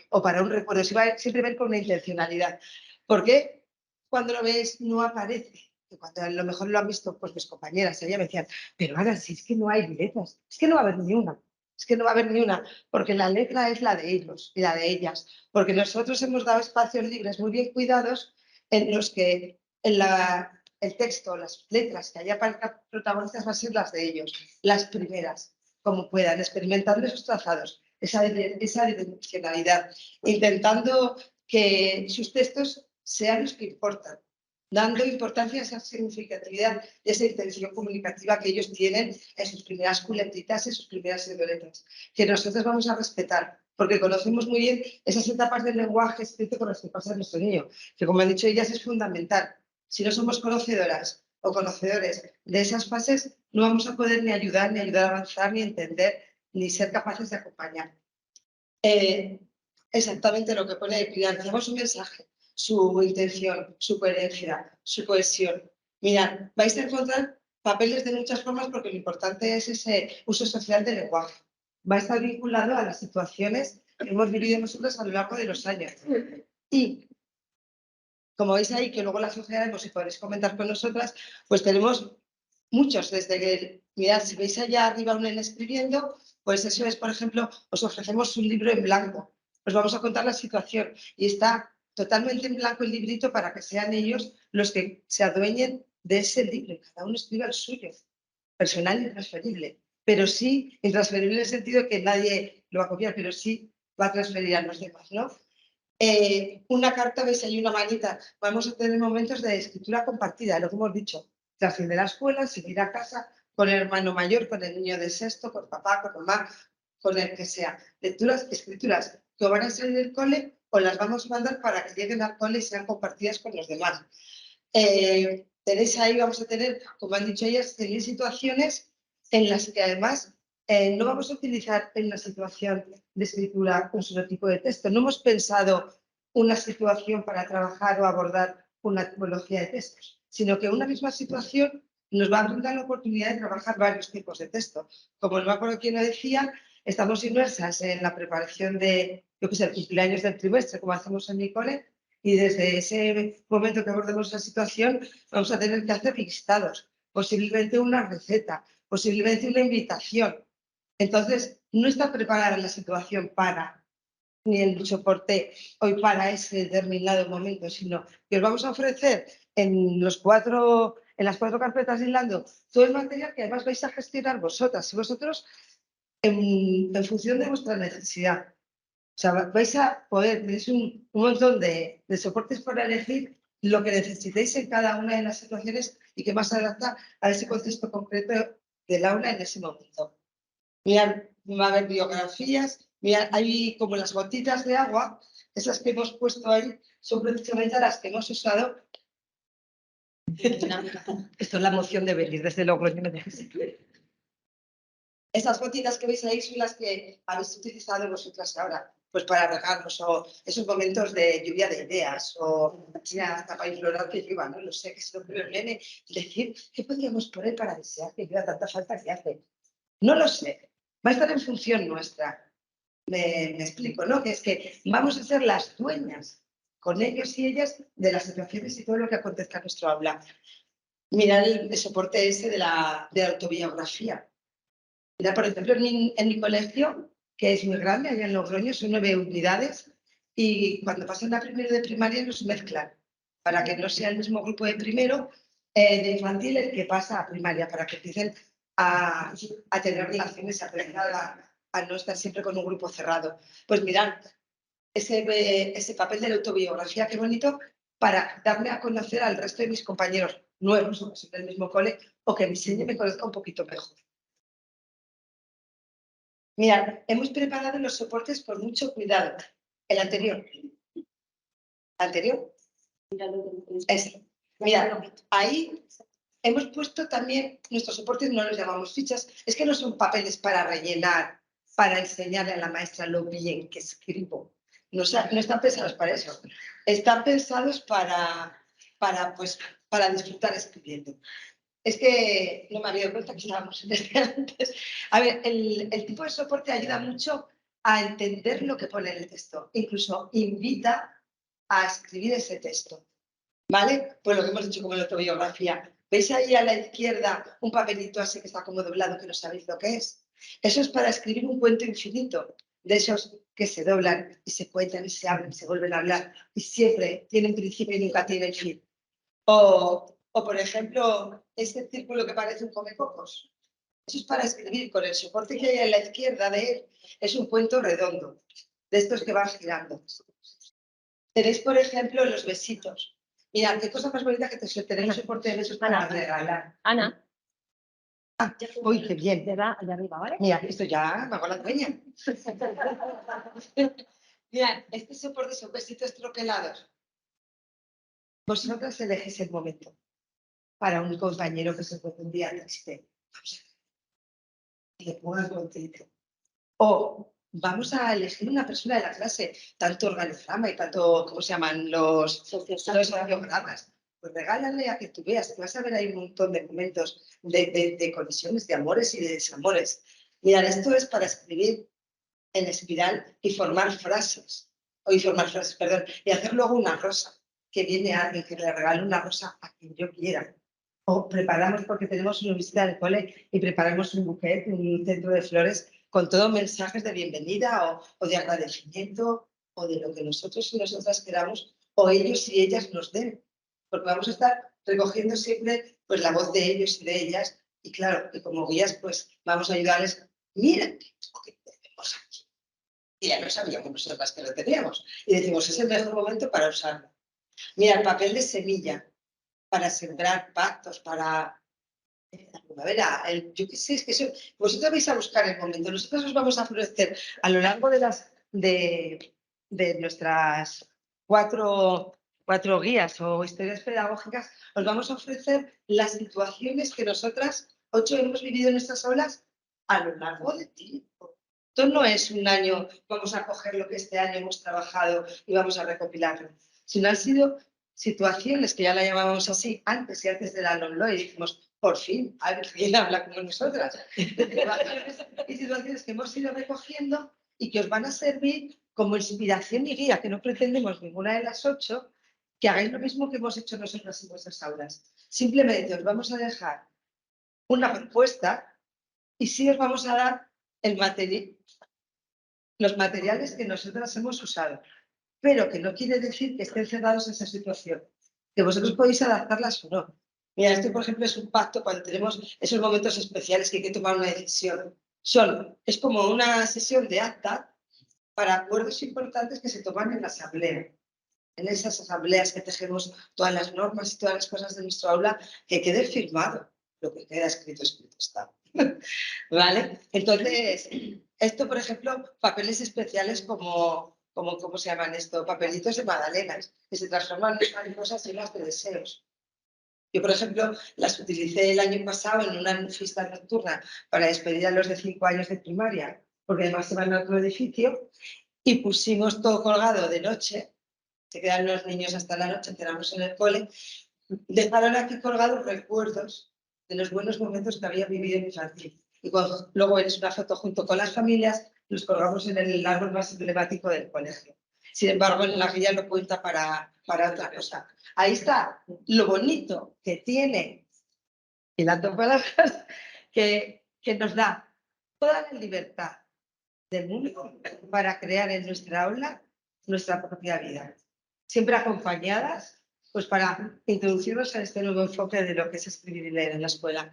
o para un recuerdo, siempre ver con una intencionalidad. ¿Por qué? Cuando lo ves no aparece. Y cuando a lo mejor lo han visto pues mis compañeras, ellas me decían, pero Ana, si es que no hay letras, es que no va a haber ni una, es que no va a haber ni una, porque la letra es la de ellos y la de ellas, porque nosotros hemos dado espacios libres muy bien cuidados en los que el texto, las letras que haya para protagonistas van a ser las de ellos, las primeras, como puedan, experimentando esos trazados, esa direccionalidad, intentando que sus textos sean los que importan, dando importancia a esa significatividad y esa intención comunicativa que ellos tienen en sus primeras culebritas, en sus primeras letras, que nosotros vamos a respetar, porque conocemos muy bien esas etapas del lenguaje escrito con las que pasa nuestro niño, que como han dicho ellas es fundamental. Si no somos conocedoras o conocedores de esas fases, no vamos a poder ni ayudar a avanzar, ni entender, ni ser capaces de acompañar. Exactamente lo que pone ahí, financiamos un mensaje, su intención, su coherencia, su cohesión. Mirad, vais a encontrar papeles de muchas formas porque lo importante es ese uso social del lenguaje. Va a estar vinculado a las situaciones que hemos vivido nosotros a lo largo de los años. Y como veis ahí, que luego las sociedades, si podéis comentar con nosotras, pues tenemos muchos, desde que, mirad, si veis allá arriba un escribiendo, pues eso es, por ejemplo, os ofrecemos un libro en blanco. Os vamos a contar la situación y está totalmente en blanco el librito para que sean ellos los que se adueñen de ese libro. Cada uno escriba el suyo, personal y intransferible. Pero sí, intransferible en el sentido que nadie lo va a copiar, pero sí va a transferir a los demás, ¿no? Una carta, veis ahí una manita. Vamos a tener momentos de escritura compartida, lo que hemos dicho. Tras fin de la escuela, seguir a casa con el hermano mayor, con el niño de sexto, con papá, con mamá, con el que sea. Lecturas, escrituras que van a salir del cole o las vamos a mandar para que lleguen al cole y sean compartidas con los demás. Tenéis ahí, vamos a tener, como han dicho ellas, tener situaciones en las que además no vamos a utilizar en una situación de escritura un solo tipo de texto. No hemos pensado una situación para trabajar o abordar una tipología de textos, sino que una misma situación nos va a brindar la oportunidad de trabajar varios tipos de texto. Como no me acuerdo quién lo decía, estamos inmersas en la preparación de, yo qué sé, el cumpleaños del trimestre, como hacemos en mi cole, y desde ese momento que abordemos la situación vamos a tener que hacer listados, posiblemente una receta, posiblemente una invitación. Entonces, no está preparada la situación para, ni el soporte hoy para ese determinado momento, sino que os vamos a ofrecer en las cuatro carpetas de Hilando todo el material que además vais a gestionar vosotras y vosotros en función de vuestra necesidad. O sea, vais a poder, tenéis un montón de soportes para elegir lo que necesitéis en cada una de las situaciones y que más se adapta a ese contexto concreto del aula en ese momento. Mirad, va a haber biografías, mirad, hay como las gotitas de agua, esas que hemos puesto ahí, son precisamente las que hemos usado. Esto es la emoción de venir desde Logroño. Esas gotitas que veis ahí son las que habéis utilizado vosotras ahora, pues para regarnos o esos momentos de lluvia de ideas o la tapa floral que lleva, no lo sé, que se lo ocurre nene, decir, ¿qué podríamos poner para desear que lleva tanta falta que hace? No lo sé, va a estar en función nuestra. Me explico, ¿no? Que es que vamos a ser las dueñas con ellos y ellas de las situaciones y todo lo que acontezca en nuestro aula. Mirad el soporte ese de la autobiografía. Mira, por ejemplo, en mi colegio, que es muy grande, allá en Logroño, son 9 unidades y cuando pasan a primero de primaria los mezclan para que no sea el mismo grupo de primero de infantil el que pasa a primaria, para que empiecen a tener relaciones, a aprender a no estar siempre con un grupo cerrado. Pues mirad, ese papel de la autobiografía, qué bonito, para darme a conocer al resto de mis compañeros nuevos o que son del mismo cole o que me enseñe y me conozca un poquito mejor. Mirad, hemos preparado los soportes con mucho cuidado. El anterior. ¿Anterior? Ese. Mirad, ahí hemos puesto también, nuestros soportes no los llamamos fichas, es que no son papeles para rellenar, para enseñarle a la maestra lo bien que escribo. No están pensados para eso. Están pensados para disfrutar escribiendo. Es que no me había dado cuenta que estábamos en este antes. A ver, el tipo de soporte ayuda mucho a entender lo que pone en el texto. Incluso invita a escribir ese texto. ¿Vale? Pues lo que hemos dicho como en la autobiografía. ¿Veis ahí a la izquierda un papelito así que está como doblado que no sabéis lo que es? Eso es para escribir un cuento infinito, de esos que se doblan y se cuentan y se abren, se vuelven a hablar y siempre tienen principio y nunca tienen fin. O, por ejemplo, este círculo que parece un comecocos. Eso es para escribir con el soporte que hay a la izquierda de él. Es un cuento redondo, de estos que van girando. Tenéis, por ejemplo, los besitos. Mirad, qué cosa más bonita que tenéis el soporte de besos para regalar. Ana. Ah, uy, qué bien. De arriba, ¿vale? Mira, esto ya me hago la dueña. Mirad, este soporte son vestidos troquelados. Vosotros elegís el momento para un compañero que se puede un día triste. Y le pongan contento. O vamos a elegir una persona de la clase, tanto organigrama y tanto, ¿cómo se llaman? Los sociogramas. Pues regálale a que tú veas, que vas a ver ahí un montón de momentos de colisiones, de amores y de desamores. Mirad, esto es para escribir en espiral y formar frases, perdón, y hacer luego una rosa, que viene alguien que le regale una rosa a quien yo quiera. O preparamos, porque tenemos una visita al cole y preparamos un buquet, un centro de flores con todos mensajes de bienvenida o de agradecimiento o de lo que nosotros y nosotras queramos o ellos y ellas nos den. Porque vamos a estar recogiendo siempre pues, la voz de ellos y de ellas y claro, y como guías pues vamos a ayudarles, miren lo que tenemos aquí. Y ya no sabíamos nosotras que lo teníamos. Y decimos, es el mejor momento para usarlo. Mira, el papel de semilla, para sembrar pactos, para primavera, yo qué sé, es que eso, vosotros vais a buscar el momento, nosotros os vamos a ofrecer a lo largo de nuestras cuatro guías o historias pedagógicas, os vamos a ofrecer las situaciones que nosotras 8 hemos vivido en nuestras aulas a lo largo del tiempo. Esto no es un año, vamos a coger lo que este año hemos trabajado y vamos a recopilarlo, sino han sido situaciones que ya la llamábamos así antes y antes de la LOMLOE y dijimos, por fin, alguien habla como nosotras. Y situaciones que hemos ido recogiendo y que os van a servir como inspiración y guía, que no pretendemos ninguna de las 8 que hagáis lo mismo que hemos hecho nosotras en vuestras aulas. Simplemente os vamos a dejar una propuesta y sí os vamos a dar los materiales que nosotras hemos usado, pero que no quiere decir que estén cerrados en esa situación, que vosotros podéis adaptarlas o no. Mira, este, por ejemplo, es un pacto cuando tenemos esos momentos especiales que hay que tomar una decisión. Es como una sesión de acta para acuerdos importantes que se toman en la asamblea. En esas asambleas que tejemos todas las normas y todas las cosas de nuestro aula, que quede firmado. Lo que queda escrito está. ¿Vale? Entonces, esto, por ejemplo, papeles especiales como ¿cómo se llaman esto? Papelitos de magdalenas, que se transforman en mariposas llenas de deseos. Yo, por ejemplo, las utilicé el año pasado en una fiesta nocturna para despedir a los de 5 años de primaria, porque además se van a otro edificio, y pusimos todo colgado de noche, se quedan los niños hasta la noche, cenamos en el cole, dejaron aquí colgados recuerdos de los buenos momentos que había vivido en infantil. Y cuando luego eres una foto junto con las familias, los colgamos en el árbol más emblemático del colegio. Sin embargo, en la guía lo cuenta para otra cosa. Ahí está lo bonito que tiene, y las 2 palabras, que nos da toda la libertad del mundo para crear en nuestra aula nuestra propia vida. Siempre acompañadas, pues para introducirnos en este nuevo enfoque de lo que es escribir y leer en la escuela.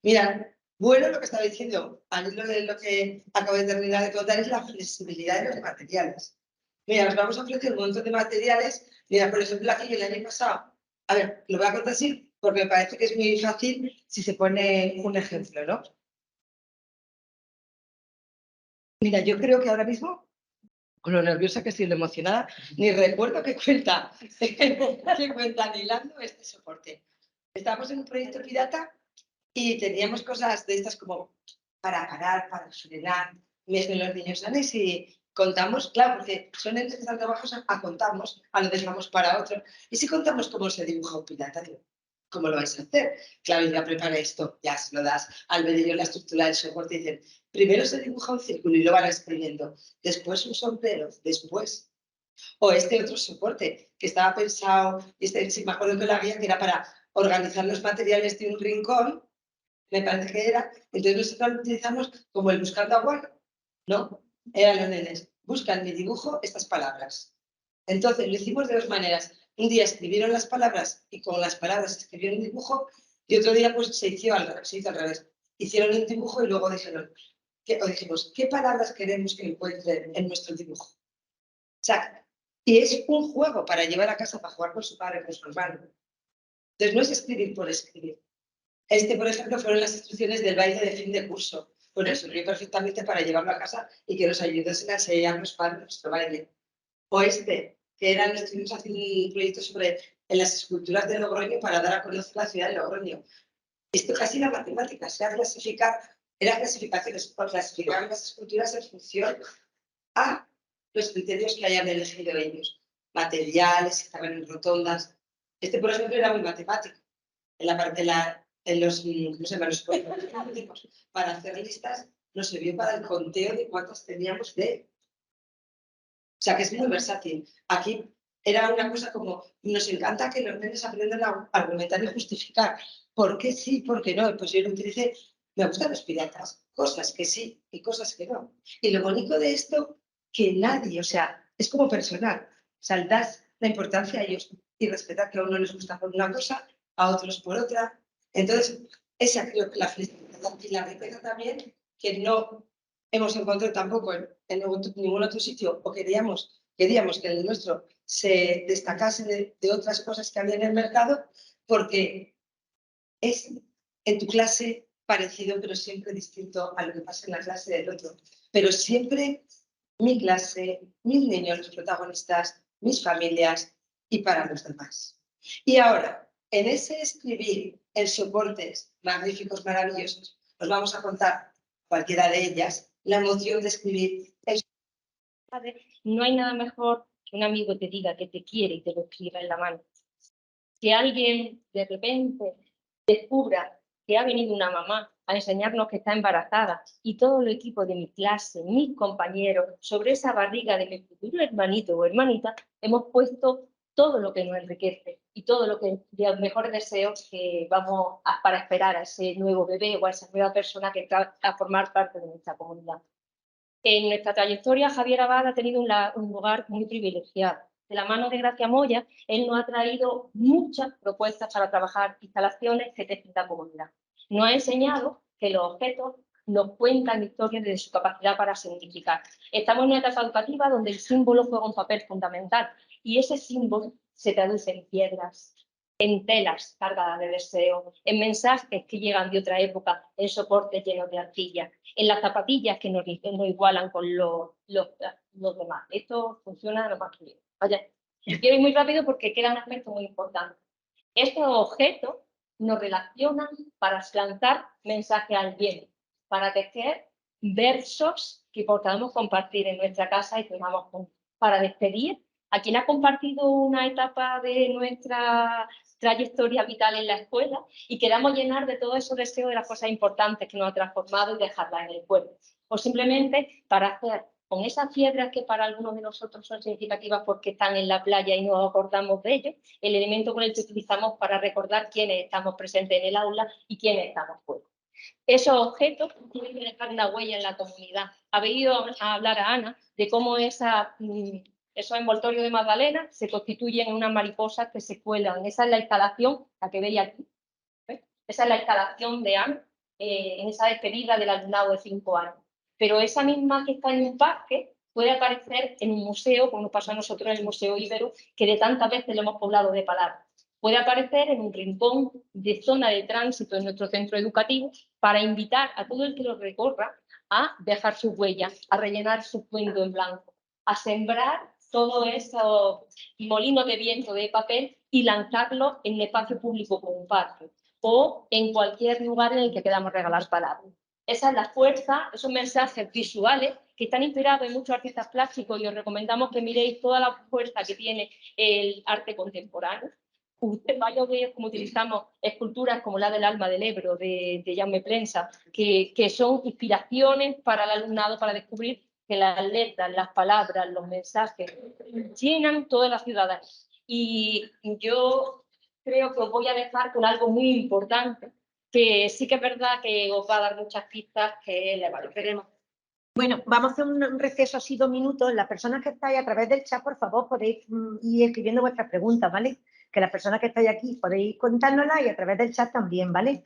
Mira, bueno, lo que estaba diciendo, a mí lo que acabo de terminar de contar es la flexibilidad de los materiales. Mira, os vamos a ofrecer un montón de materiales. Mira, por ejemplo, aquí el año pasado, a ver, lo voy a contar así porque me parece que es muy fácil si se pone un ejemplo, ¿no? Mira, yo creo que ahora mismo, con lo nerviosa que estoy, lo emocionada, ni recuerdo qué cuenta Hilando este soporte. Estábamos en un proyecto pirata y teníamos cosas de estas como para parar, para frenar, de los niños sanes y contamos, claro, porque son entes que están trabajos a contamos, a lo dejamos para otro. Y si contamos cómo se dibuja un pirata, digo, ¿cómo lo vais a hacer? Claro, ya prepara esto, ya se lo das al medio la estructura del soporte y dicen, primero se dibuja un círculo y lo van escribiendo, después un sombrero, después. O este otro soporte que estaba pensado, y sí, me acuerdo que la guía que era para organizar los materiales de un rincón, me parece que era, entonces nosotros lo utilizamos como el buscando agua, ¿no? Eran los nenes, buscan mi dibujo estas palabras. Entonces lo hicimos de 2 maneras. Un día escribieron las palabras y con las palabras escribieron un dibujo y otro día pues se hizo al revés. Hicieron un dibujo y luego dijimos, ¿qué palabras queremos que encuentren en nuestro dibujo? O sea, y es un juego para llevar a casa, para jugar con su padre, con su hermano. Entonces no es escribir por escribir. Este, por ejemplo, fueron las instrucciones del baile de fin de curso. Pues nos sirvió perfectamente para llevarlo a casa y que nos ayudasen a enseñarnos para nuestro baile. O este, que estuvimos haciendo un proyecto sobre en las esculturas de Logroño para dar a conocer la ciudad de Logroño. Esto casi era matemáticas, era clasificaciones, por clasificar las esculturas en función a los criterios que hayan elegido ellos. Materiales, si estaban en rotondas. Este, por ejemplo, era muy matemático. En los matemáticos, para hacer listas, nos sirvió para el conteo de cuántas teníamos de. O sea, que es muy versátil. Aquí era una cosa como, nos encanta que los nenes aprendan a argumentar y justificar. ¿Por qué sí, por qué no? Pues yo lo utilicé, me gustan los piratas, cosas que sí y cosas que no. Y lo bonito de esto, que nadie, o sea, es como personal. O sea, das la importancia a ellos y respetar que a uno les gusta por una cosa, a otros por otra. Entonces, esa creo que la flexibilidad y la riqueza también, que no hemos encontrado tampoco en ningún otro sitio, o queríamos que el nuestro se destacase de otras cosas que había en el mercado, porque es en tu clase parecido, pero siempre distinto a lo que pasa en la clase del otro. Pero siempre mi clase, mis niños, los protagonistas, mis familias y para los demás. Y ahora, en ese escribir en soportes magníficos, maravillosos, os vamos a contar cualquiera de ellas, la emoción de escribir. No hay nada mejor que un amigo te diga que te quiere y te lo escriba en la mano. Que alguien de repente descubra que ha venido una mamá a enseñarnos que está embarazada y todo el equipo de mi clase, mis compañeros, sobre esa barriga de mi futuro hermanito o hermanita, hemos puesto todo lo que nos enriquece y todo lo que los mejores deseos que vamos para esperar a ese nuevo bebé o a esa nueva persona que va a formar parte de nuestra comunidad. En nuestra trayectoria, Javier Abad ha tenido un lugar muy privilegiado. De la mano de Gracia Moya, él nos ha traído muchas propuestas para trabajar instalaciones que tejen la comunidad. Nos ha enseñado que los objetos nos cuentan historias de su capacidad para significar. Estamos en una etapa educativa donde el símbolo juega un papel fundamental y ese símbolo se traduce en piedras, en telas cargadas de deseo, en mensajes que llegan de otra época, en soportes llenos de arcilla, en las zapatillas que nos igualan con los demás. Esto funciona lo más que bien. Vaya, quiero ir muy rápido porque queda un aspecto muy importante. Estos objetos nos relacionan para lanzar mensajes al bien, para tejer versos que podamos compartir en nuestra casa y tengamos juntos, para despedir a quien ha compartido una etapa de nuestra trayectoria vital en la escuela y queramos llenar de todo esos deseos de las cosas importantes que nos ha transformado y dejarlas en el cuerpo. O simplemente para hacer con esas piedras que para algunos de nosotros son significativas porque están en la playa y nos acordamos de ellos, el elemento con el que utilizamos para recordar quiénes estamos presentes en el aula y quiénes estamos fuera. Esos objetos tienen que dejar una huella en la comunidad. Habéis ido a hablar a Ana de cómo esos envoltorios de Magdalena se constituyen en unas mariposas que se cuelan. Esa es la instalación, la que veis aquí. ¿Ves? Esa es la instalación de Ana en esa despedida del alumnado de 5 años. Pero esa misma que está en un parque puede aparecer en un museo, como nos pasó a nosotros en el Museo Ibero, que de tantas veces lo hemos poblado de palabras. Puede aparecer en un rincón de zona de tránsito en nuestro centro educativo para invitar a todo el que lo recorra a dejar sus huellas, a rellenar su cuento en blanco, a sembrar todo eso molino de viento de papel y lanzarlo en el espacio público como un parque o en cualquier lugar en el que queramos regalar palabras. Esa es la fuerza, esos mensajes visuales que están inspirados en muchos artistas plásticos y os recomendamos que miréis toda la fuerza que tiene el arte contemporáneo. Usted vaya a ver cómo utilizamos esculturas como la del Alma del Ebro de Jaume Plensa, que son inspiraciones para el alumnado para descubrir que las letras, las palabras, los mensajes llenan toda la ciudad. Y yo creo que os voy a dejar con algo muy importante, que sí que es verdad que os va a dar muchas pistas que le valorearemos. Bueno, vamos a hacer un receso así 2 minutos. Las personas que estáis a través del chat, por favor, podéis ir escribiendo vuestras preguntas, ¿vale? Que las personas que estáis aquí podéis contárnoslas y a través del chat también, ¿vale?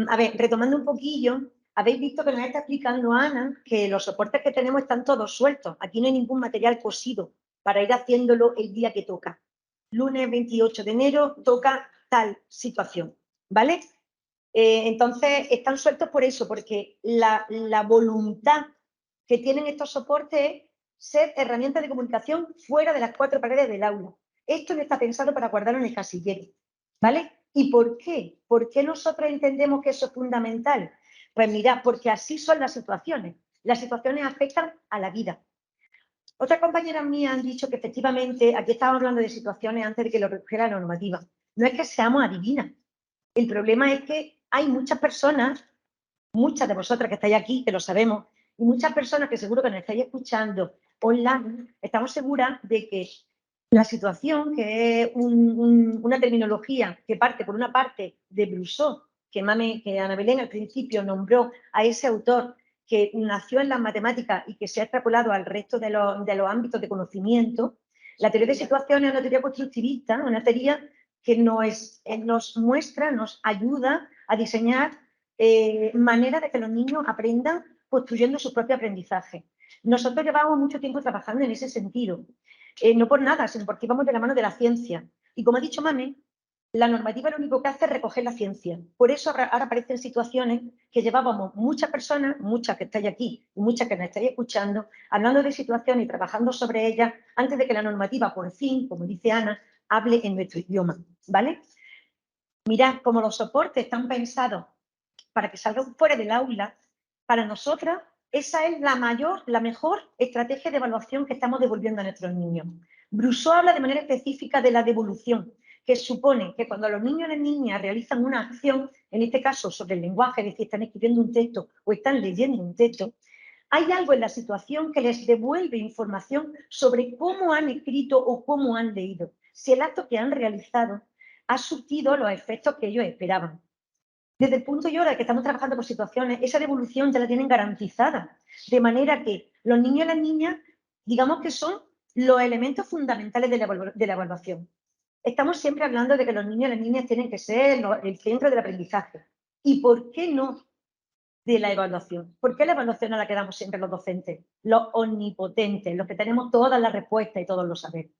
A ver, retomando un poquillo, habéis visto que nos está explicando Ana que los soportes que tenemos están todos sueltos. Aquí no hay ningún material cosido para ir haciéndolo el día que toca. Lunes 28 de enero toca tal situación, ¿vale? Entonces, están sueltos por eso, porque la voluntad que tienen estos soportes es ser herramientas de comunicación fuera de las 4 paredes del aula. Esto no está pensado para guardarlo en el casillero, ¿vale? ¿Y por qué? ¿Por qué nosotros entendemos que eso es fundamental? Pues mira, porque así son las situaciones. Las situaciones afectan a la vida. Otras compañeras mías han dicho que efectivamente, aquí estábamos hablando de situaciones antes de que lo recogiera la normativa. No es que seamos adivinas. El problema es que hay muchas personas, muchas de vosotras que estáis aquí, que lo sabemos, y muchas personas que seguro que nos estáis escuchando online, estamos seguras de que la situación, que es una terminología que parte por una parte de Brousseau, que Ana Belén al principio nombró a ese autor que nació en las matemáticas y que se ha extrapolado al resto de los ámbitos de conocimiento. La teoría de situaciones es una teoría constructivista, una teoría que nos muestra, nos ayuda a diseñar maneras de que los niños aprendan construyendo su propio aprendizaje. Nosotros llevamos mucho tiempo trabajando en ese sentido. No por nada, sino porque vamos de la mano de la ciencia. Y como ha dicho Mame, la normativa lo único que hace es recoger la ciencia. Por eso ahora aparecen situaciones que llevábamos muchas personas, muchas que estáis aquí y muchas que nos estáis escuchando, hablando de situaciones y trabajando sobre ellas antes de que la normativa, por fin, como dice Ana, hable en nuestro idioma, ¿vale? Mirad, como los soportes están pensados para que salgan fuera del aula, para nosotras esa es la mejor estrategia de evaluación que estamos devolviendo a nuestros niños. Brousseau habla de manera específica de la devolución, que supone que cuando los niños y las niñas realizan una acción, en este caso sobre el lenguaje, es decir, están escribiendo un texto o están leyendo un texto, hay algo en la situación que les devuelve información sobre cómo han escrito o cómo han leído, si el acto que han realizado ha surtido los efectos que ellos esperaban. Desde el punto y hora que estamos trabajando por situaciones, esa devolución ya la tienen garantizada, de manera que los niños y las niñas, digamos que son los elementos fundamentales de la evaluación. Estamos siempre hablando de que los niños y las niñas tienen que ser el centro del aprendizaje. ¿Y por qué no de la evaluación? ¿Por qué la evaluación a la que damos siempre los docentes? Los omnipotentes, los que tenemos todas las respuestas y todos los saberes.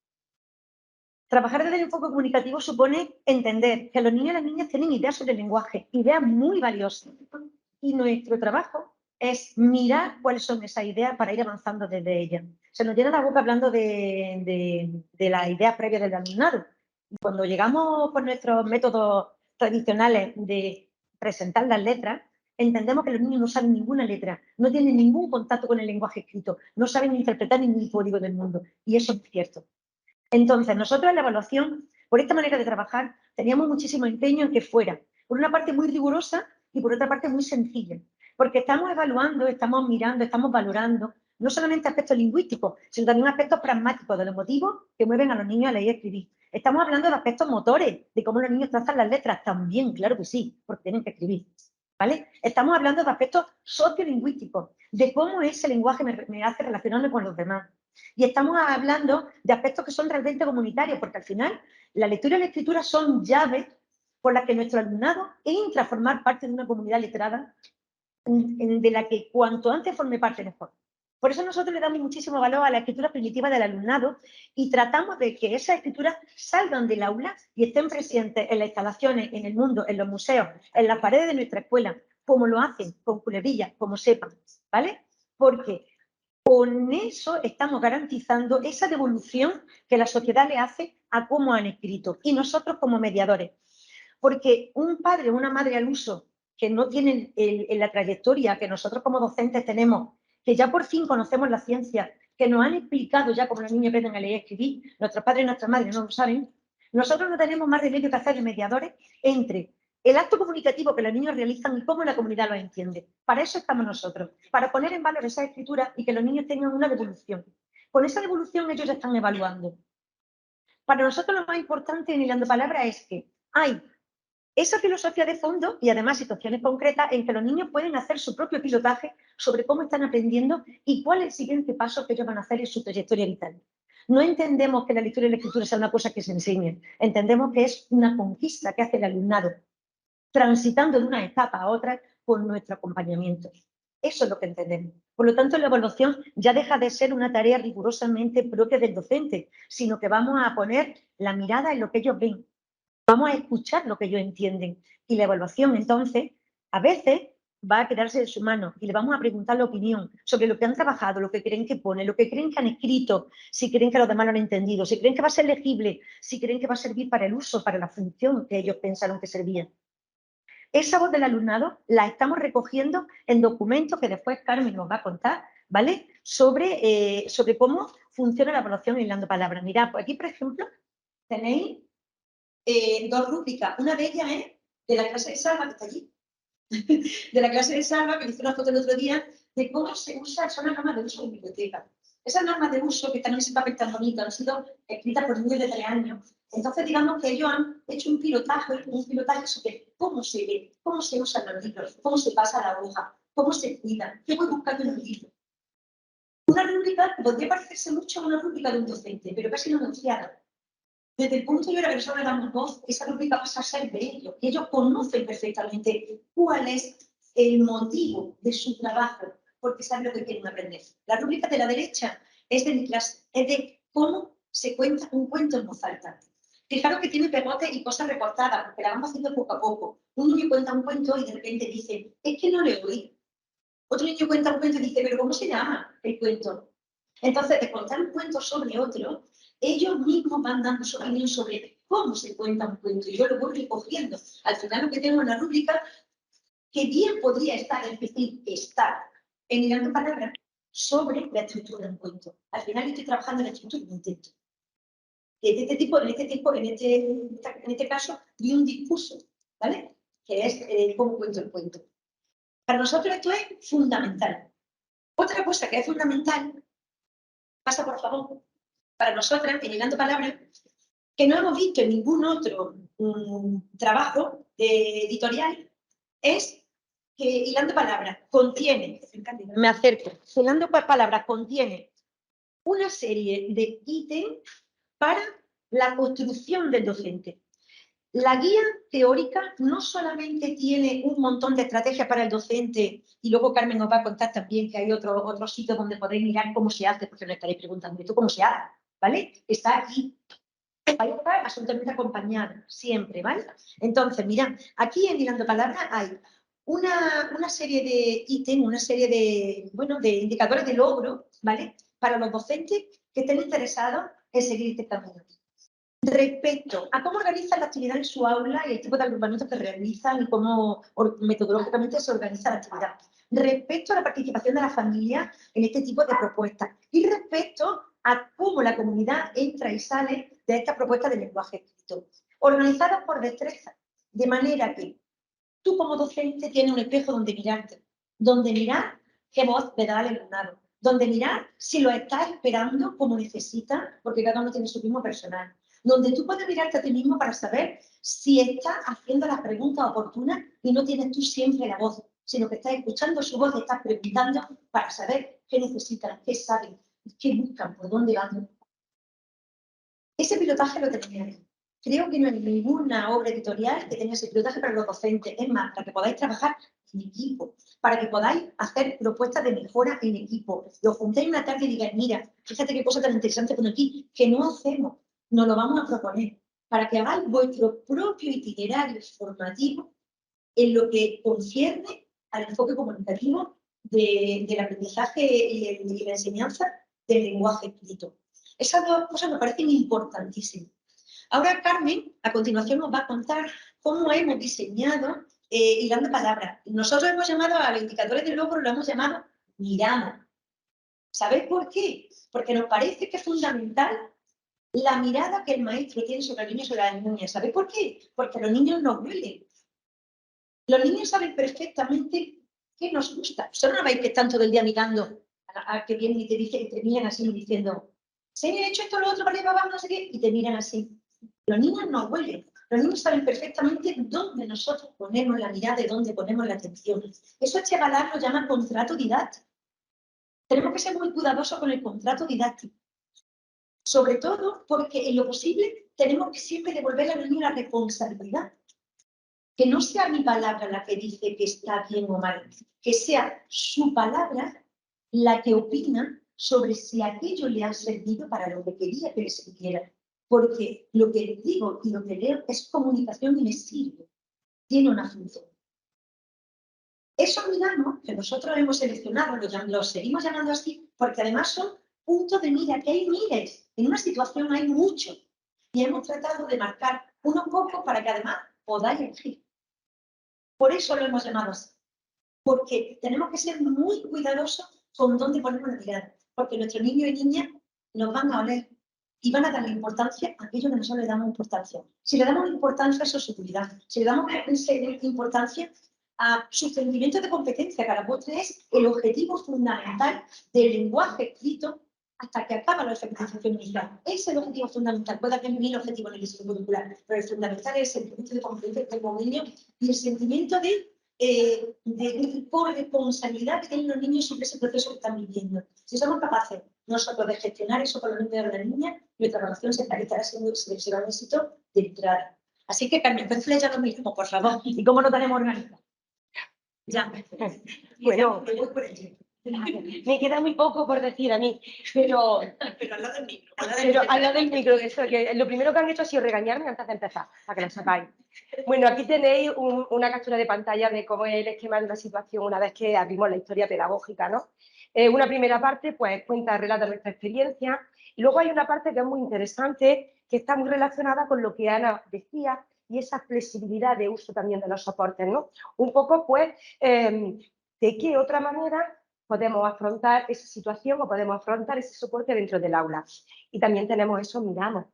Trabajar desde el enfoque comunicativo supone entender que los niños y las niñas tienen ideas sobre el lenguaje, ideas muy valiosas. Y nuestro trabajo es mirar cuáles son esas ideas para ir avanzando desde ellas. Se nos llena la boca hablando de las ideas previas del alumnado. Y cuando llegamos con nuestros métodos tradicionales de presentar las letras, entendemos que los niños no saben ninguna letra, no tienen ningún contacto con el lenguaje escrito, no saben interpretar ningún código del mundo. Y eso es cierto. Entonces, nosotros en la evaluación, por esta manera de trabajar, teníamos muchísimo empeño en que fuera, por una parte muy rigurosa y por otra parte muy sencilla, porque estamos evaluando, estamos mirando, estamos valorando, no solamente aspectos lingüísticos, sino también aspectos pragmáticos de los motivos que mueven a los niños a leer y escribir. Estamos hablando de aspectos motores, de cómo los niños trazan las letras, también, claro que sí, porque tienen que escribir. ¿Vale? Estamos hablando de aspectos sociolingüísticos, de cómo ese lenguaje me hace relacionarme con los demás. Y estamos hablando de aspectos que son realmente comunitarios, porque al final la lectura y la escritura son llaves por las que nuestro alumnado entra a formar parte de una comunidad letrada de la que cuanto antes forme parte mejor. Por eso nosotros le damos muchísimo valor a la escritura primitiva del alumnado y tratamos de que esas escrituras salgan del aula y estén presentes en las instalaciones, en el mundo, en los museos, en las paredes de nuestra escuela, como lo hacen con Culebrillas, como sepan, ¿vale? Porque con eso estamos garantizando esa devolución que la sociedad le hace a cómo han escrito y nosotros como mediadores. Porque un padre o una madre al uso que no tienen la trayectoria que nosotros como docentes tenemos, que ya por fin conocemos la ciencia, que nos han explicado ya cómo los niños aprenden a leer y escribir, nuestros padres y nuestras madres no lo saben, nosotros no tenemos más remedio que hacer de mediadores entre el acto comunicativo que los niños realizan y cómo la comunidad lo entiende. Para eso estamos nosotros, para poner en valor esa escritura y que los niños tengan una devolución. Con esa devolución ellos ya están evaluando. Para nosotros lo más importante en Hilando Palabras es que hay esa filosofía de fondo y además situaciones concretas en que los niños pueden hacer su propio pilotaje sobre cómo están aprendiendo y cuál es el siguiente paso que ellos van a hacer en su trayectoria vital. No entendemos que la lectura y la escritura sea una cosa que se enseñe, entendemos que es una conquista que hace el alumnado, transitando de una etapa a otra con nuestro acompañamiento. Eso es lo que entendemos. Por lo tanto, la evaluación ya deja de ser una tarea rigurosamente propia del docente, sino que vamos a poner la mirada en lo que ellos ven. Vamos a escuchar lo que ellos entienden. Y la evaluación, entonces, a veces va a quedarse de su mano y le vamos a preguntar la opinión sobre lo que han trabajado, lo que creen que pone, lo que creen que han escrito, si creen que los demás lo han entendido, si creen que va a ser legible, si creen que va a servir para el uso, para la función que ellos pensaron que servía. Esa voz del alumnado la estamos recogiendo en documentos que después Carmen nos va a contar, ¿vale? Sobre cómo funciona la evaluación hilando palabras. Mirad, pues aquí, por ejemplo, tenéis dos rúbricas. Una de ellas es de la clase de Salva, que está allí. De la clase de Salva, que le hice una foto el otro día, de cómo se usa, son las normas de uso en biblioteca. Esas normas de uso, que están en ese papel tan bonito, han sido escritas por niños de 3 años. Entonces, digamos que ellos han hecho un pilotaje sobre cómo se lee, cómo se usan los libros, cómo se pasa la hoja, cómo se cuida, qué voy buscando en un libro. Una rúbrica podría parecerse mucho a una rúbrica de un docente, pero casi no denunciada. Desde el punto de vista que nosotros le damos voz, esa rúbrica pasa a ser de ellos. Ellos conocen perfectamente cuál es el motivo de su trabajo, porque saben lo que quieren aprender. La rúbrica de la derecha es de mi clase, es de cómo se cuenta un cuento en voz alta. Fijaros que tiene pegotes y cosas recortadas, porque la vamos haciendo poco a poco. Un niño cuenta un cuento y de repente dice, es que no le oí. Otro niño cuenta un cuento y dice, pero ¿cómo se llama el cuento? Entonces, de contar un cuento sobre otro, ellos mismos van dando su opinión sobre cómo se cuenta un cuento. Y yo lo voy recogiendo. Al final lo que tengo en la rúbrica, que bien podría estar, es decir, estar en hilando palabras sobre la estructura de un cuento. Al final estoy trabajando en la estructura de un texto. En este caso, de un discurso, ¿vale? Que es cómo cuento el cuento. Para nosotros esto es fundamental. Otra cosa que es fundamental, pasa por favor, para nosotras, en hilando palabras, que no hemos visto en ningún otro trabajo editorial, es que hilando palabras contiene, me acerco, hilando palabras contiene una serie de ítems para la construcción del docente. La guía teórica no solamente tiene un montón de estrategias para el docente, y luego Carmen nos va a contar también que hay otro sitio donde podéis mirar cómo se hace, porque me estaréis preguntando, ¿esto cómo se hace? ¿Vale? Está aquí. Vais a estar absolutamente acompañada, siempre, ¿vale? Entonces, mirad, aquí en Hilando Palabras hay una serie de ítems, una serie de, bueno, de indicadores de logro, ¿vale? Para los docentes que estén interesados en seguir este camino. Respecto a cómo organizan la actividad en su aula y el tipo de agrupamiento que realizan y cómo metodológicamente se organiza la actividad. Respecto a la participación de la familia en este tipo de propuestas. Y respecto a cómo la comunidad entra y sale de esta propuesta de lenguaje escrito. Organizadas por destreza, de manera que tú como docente tienes un espejo donde mirarte, donde mirar qué voz te da el alumnado, donde mirar si lo estás esperando como necesita, porque cada uno tiene su ritmo personal, donde tú puedes mirarte a ti mismo para saber si estás haciendo las preguntas oportunas y no tienes tú siempre la voz, sino que estás escuchando su voz y estás preguntando para saber qué necesitan, qué saben, qué buscan, por dónde van. Ese pilotaje lo tenemos. Creo que no hay ninguna obra editorial que tenga ese pilotaje para los docentes. Es más, para que podáis trabajar en equipo, para que podáis hacer propuestas de mejora en equipo. Lo juntéis una tarde y digáis, mira, fíjate qué cosa tan interesante pone aquí, que no hacemos, nos lo vamos a proponer, para que hagáis vuestro propio itinerario formativo en lo que concierne al enfoque comunicativo del aprendizaje y la enseñanza del lenguaje escrito. Esas dos cosas me parecen importantísimas. Ahora Carmen, a continuación, nos va a contar cómo hemos diseñado hilando palabras. Nosotros hemos llamado a los indicadores de logro, lo hemos llamado mirada. ¿Sabéis por qué? Porque nos parece que es fundamental la mirada que el maestro tiene sobre el niño y sobre las niñas. ¿Sabéis por qué? Porque los niños nos huelen. Los niños saben perfectamente qué nos gusta. Vosotros no vais que están todo el día mirando a que vienen y te dicen, y te miran así diciendo, se me ha hecho esto, lo otro, para arriba, no sé qué, y te miran así. Los niños nos huelen. Los niños saben perfectamente dónde nosotros ponemos la mirada y dónde ponemos la atención. Eso Chevalar lo llama contrato didáctico. Tenemos que ser muy cuidadosos con el contrato didáctico. Sobre todo porque en lo posible tenemos que siempre devolver a los niños la responsabilidad. Que no sea mi palabra la que dice que está bien o mal, que sea su palabra la que opina sobre si aquello le ha servido para lo que quería que le sirviera. porque lo que digo y lo que leo es comunicación y me sirve, tiene una función. Eso miramos, que nosotros hemos seleccionado, lo seguimos llamando así, porque además son puntos de mira, que hay miles. En una situación hay muchos. Y hemos tratado de marcar unos pocos para que además podáis elegir. Por eso lo hemos llamado así. Porque tenemos que ser muy cuidadosos con dónde ponemos la mirada. Porque nuestros niños y niñas nos van a oler y van a darle importancia a aquello que nosotros le damos importancia. Si le damos importancia a su seguridad, si le damos importancia a su sentimiento de competencia, que a la postre es el objetivo fundamental del lenguaje escrito hasta que acaba la alfabetización inicial. Ese es el objetivo fundamental. Puede haber mil objetivos en el diseño curricular, pero el fundamental es el sentimiento de competencia que tengo niño y el sentimiento de corresponsabilidad que tienen los niños sobre ese proceso que están viviendo. Si somos capaces nosotros de gestionar eso con los niños y las niñas, nuestra relación estará siendo será un éxito de entrada. Así que, Carmen, entonces ya lo mismo, por favor. ¿Y cómo lo tenemos organizado? Ya. Bueno, me queda muy poco por decir a mí, pero Pero al lado del micro. Pero al lado del micro, que lo primero que han hecho ha sido regañarme antes de empezar, para que lo sepáis. Bueno, aquí tenéis una captura de pantalla de cómo es el esquema de una situación una vez que abrimos la historia pedagógica, ¿no? Una primera parte, pues, cuenta, relata nuestra experiencia, y luego hay una parte que es muy interesante, que está muy relacionada con lo que Ana decía, y esa flexibilidad de uso también de los soportes, ¿no? Un poco, pues, de qué otra manera podemos afrontar esa situación o podemos afrontar ese soporte dentro del aula. Y también tenemos esos miramos,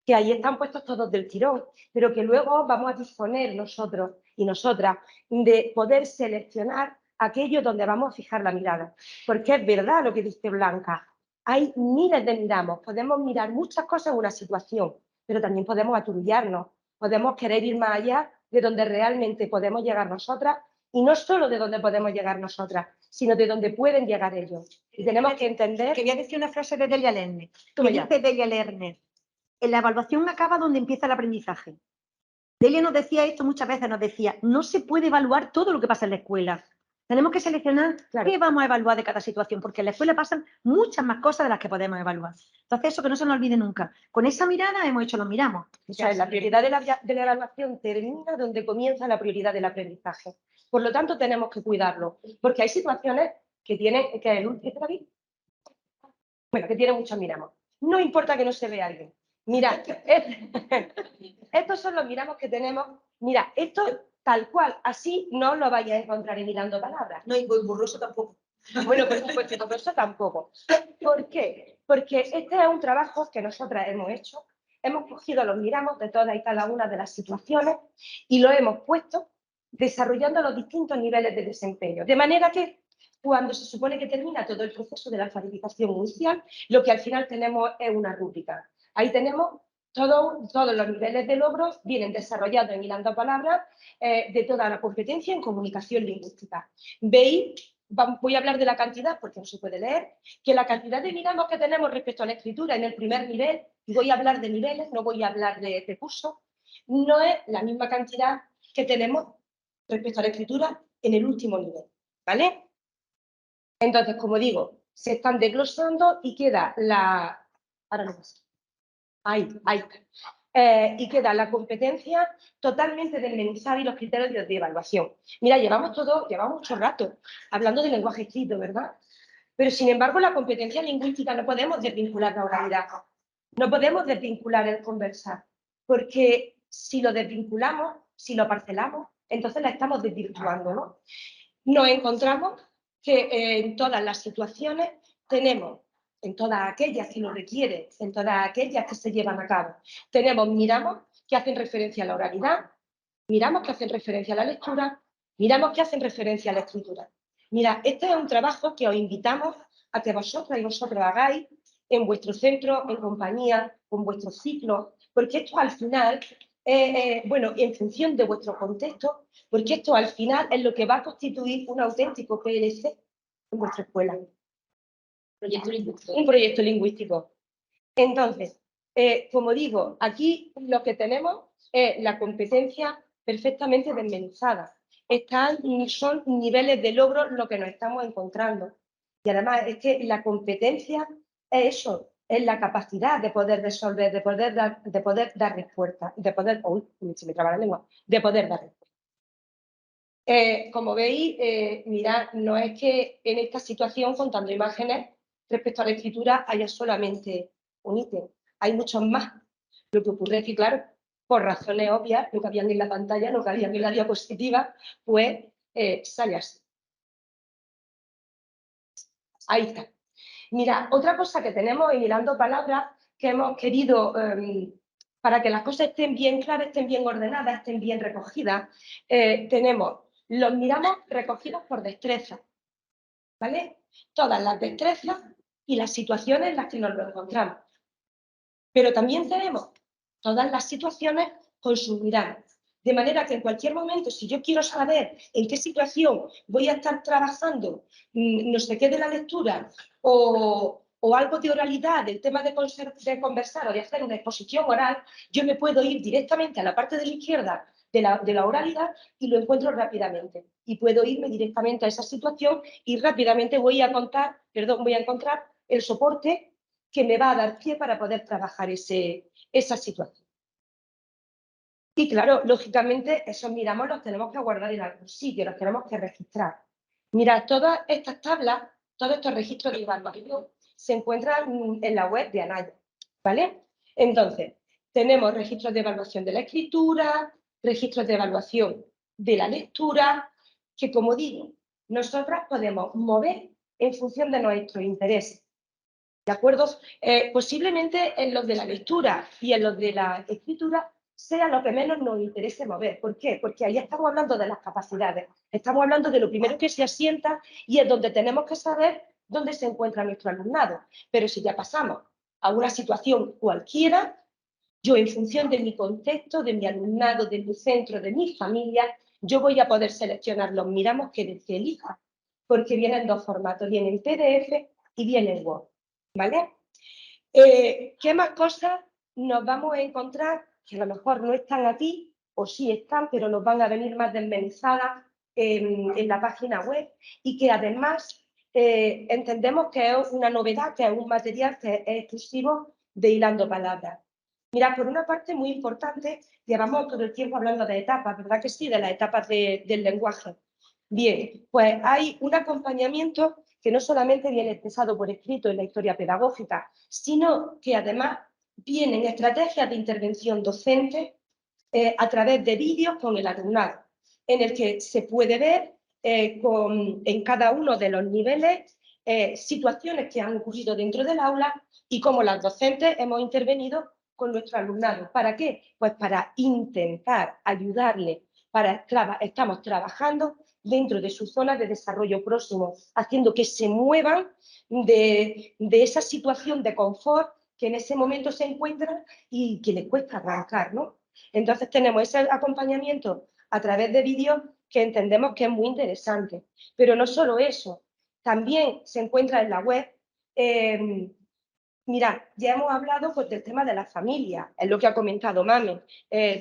que ahí están puestos todos del tirón, pero que luego vamos a disponer nosotros y nosotras de poder seleccionar aquello donde vamos a fijar la mirada. Porque es verdad lo que dice Blanca, hay miles de miramos, podemos mirar muchas cosas en una situación, pero también podemos aturullarnos, podemos querer ir más allá de donde realmente podemos llegar nosotras y no solo de donde podemos llegar nosotras, sino de donde pueden llegar ellos. Y tenemos que entender... Quería decir una frase de Delia Lerner. Toma Que ya. dice Delia Lerner, la evaluación acaba donde empieza el aprendizaje. Delia nos decía esto muchas veces, nos decía, no se puede evaluar todo lo que pasa en la escuela. Tenemos que seleccionar qué vamos a evaluar de cada situación, porque en la escuela pasan muchas más cosas de las que podemos evaluar. Entonces, eso que no se nos olvide nunca. Con esa mirada hemos hecho los miramos. O sea, la prioridad de la evaluación termina donde comienza la prioridad del aprendizaje. Por lo tanto, tenemos que cuidarlo, porque hay situaciones que tienen, bueno, que tienen muchos miramos. No importa que no se vea alguien. Mirad, estos son los miramos que tenemos. Mira, esto tal cual, así no lo vais a encontrar en Mirando Palabras. No, y borroso tampoco. Bueno, por supuesto, por eso tampoco. ¿Por qué? Porque este es un trabajo que nosotras hemos hecho. Hemos cogido los miramos de todas y cada una de las situaciones y lo hemos puesto desarrollando los distintos niveles de desempeño. De manera que cuando se supone que termina todo el proceso de la alfabetización inicial, lo que al final tenemos es una rúbrica. Ahí tenemos todos los niveles de logros, vienen desarrollados en Hilando Palabras de toda la competencia en comunicación lingüística. Veis, voy a hablar de la cantidad porque no se puede leer, que la cantidad de miramos que tenemos respecto a la escritura en el primer nivel, y voy a hablar de niveles, no voy a hablar de cursos, no es la misma cantidad que tenemos respecto a la escritura en el último nivel, ¿vale? Entonces, como digo, se están desglosando y queda la... Ahora no pasa. Ahí. Y queda la competencia totalmente desmenuzada y los criterios de evaluación. Mira, llevamos mucho rato hablando de lenguaje escrito, ¿verdad? Pero, sin embargo, la competencia lingüística no podemos desvincular la oralidad. No podemos desvincular el conversar, porque si lo desvinculamos, si lo parcelamos, entonces la estamos desvirtuando, ¿no? Nos encontramos que en todas las situaciones tenemos, en todas aquellas que lo requieren, en todas aquellas que se llevan a cabo, tenemos miramos que hacen referencia a la oralidad, miramos que hacen referencia a la lectura, miramos que hacen referencia a la escritura. Mira, este es un trabajo que os invitamos a que vosotras y vosotros hagáis en vuestro centro, en compañía, con vuestro ciclo, porque esto al final, bueno, en función de vuestro contexto, porque esto al final es lo que va a constituir un auténtico PLC en vuestra escuela. Un proyecto lingüístico. Entonces, como digo, aquí lo que tenemos es la competencia perfectamente desmenuzada. Son niveles de logro lo que nos estamos encontrando. Y además es que la competencia es eso, en la capacidad de poder resolver, de poder dar respuesta, de poder, uy, se me traba la lengua, de poder dar respuesta. Como veis, mirad, no es que en esta situación, contando imágenes, respecto a la escritura, haya solamente un ítem, hay muchos más. Lo que ocurre es que, claro, por razones obvias, lo que habían en la pantalla, lo que habían en la diapositiva, pues sale así. Ahí está. Mira, otra cosa que tenemos en Hilando Palabras, que hemos querido, para que las cosas estén bien claras, estén bien ordenadas, estén bien recogidas, tenemos, los miramos recogidos por destreza, ¿vale? Todas las destrezas y las situaciones en las que nos lo encontramos. Pero también tenemos todas las situaciones con sus miradas. De manera que en cualquier momento, si yo quiero saber en qué situación voy a estar trabajando, no sé qué de la lectura o algo de oralidad, del tema de conversar o de hacer una exposición oral, yo me puedo ir directamente a la parte de la izquierda de la oralidad y lo encuentro rápidamente. Y puedo irme directamente a esa situación y rápidamente voy a encontrar el soporte que me va a dar pie para poder trabajar esa situación. Y claro, lógicamente, esos miramos los tenemos que guardar en algún sitio, los tenemos que registrar. Mirad, todas estas tablas, todos estos registros de evaluación se encuentran en la web de Anaya, ¿vale? Entonces, tenemos registros de evaluación de la escritura, registros de evaluación de la lectura, que como digo, nosotras podemos mover en función de nuestros intereses. ¿De acuerdo? Posiblemente en los de la lectura y en los de la escritura sea lo que menos nos interese mover. ¿Por qué? Porque ahí estamos hablando de las capacidades, estamos hablando de lo primero que se asienta y es donde tenemos que saber dónde se encuentra nuestro alumnado. Pero si ya pasamos a una situación cualquiera, yo en función de mi contexto, de mi alumnado, de mi centro, de mi familia, yo voy a poder seleccionar los miramos que elija, porque vienen dos formatos, viene en PDF y viene en Word, ¿vale? ¿Qué más cosas nos vamos a encontrar que a lo mejor no están aquí o sí están, pero nos van a venir más desmenizadas en la página web y que además entendemos que es una novedad, que es un material que es exclusivo de Hilando Palabras? Mira, por una parte muy importante, llevamos todo el tiempo hablando de etapas, ¿verdad que sí? De las etapas del lenguaje. Bien, pues hay un acompañamiento que no solamente viene expresado por escrito en la historia pedagógica, sino que además vienen estrategias de intervención docente a través de vídeos con el alumnado, en el que se puede ver en cada uno de los niveles situaciones que han ocurrido dentro del aula y cómo las docentes hemos intervenido con nuestro alumnado. ¿Para qué? Pues para intentar ayudarle, estamos trabajando dentro de su zona de desarrollo próximo, haciendo que se muevan de esa situación de confort que en ese momento se encuentran y que les cuesta arrancar, ¿no? Entonces tenemos ese acompañamiento a través de vídeos que entendemos que es muy interesante. Pero no solo eso, también se encuentra en la web. Mirad, ya hemos hablado pues, del tema de las familias, es lo que ha comentado Mame.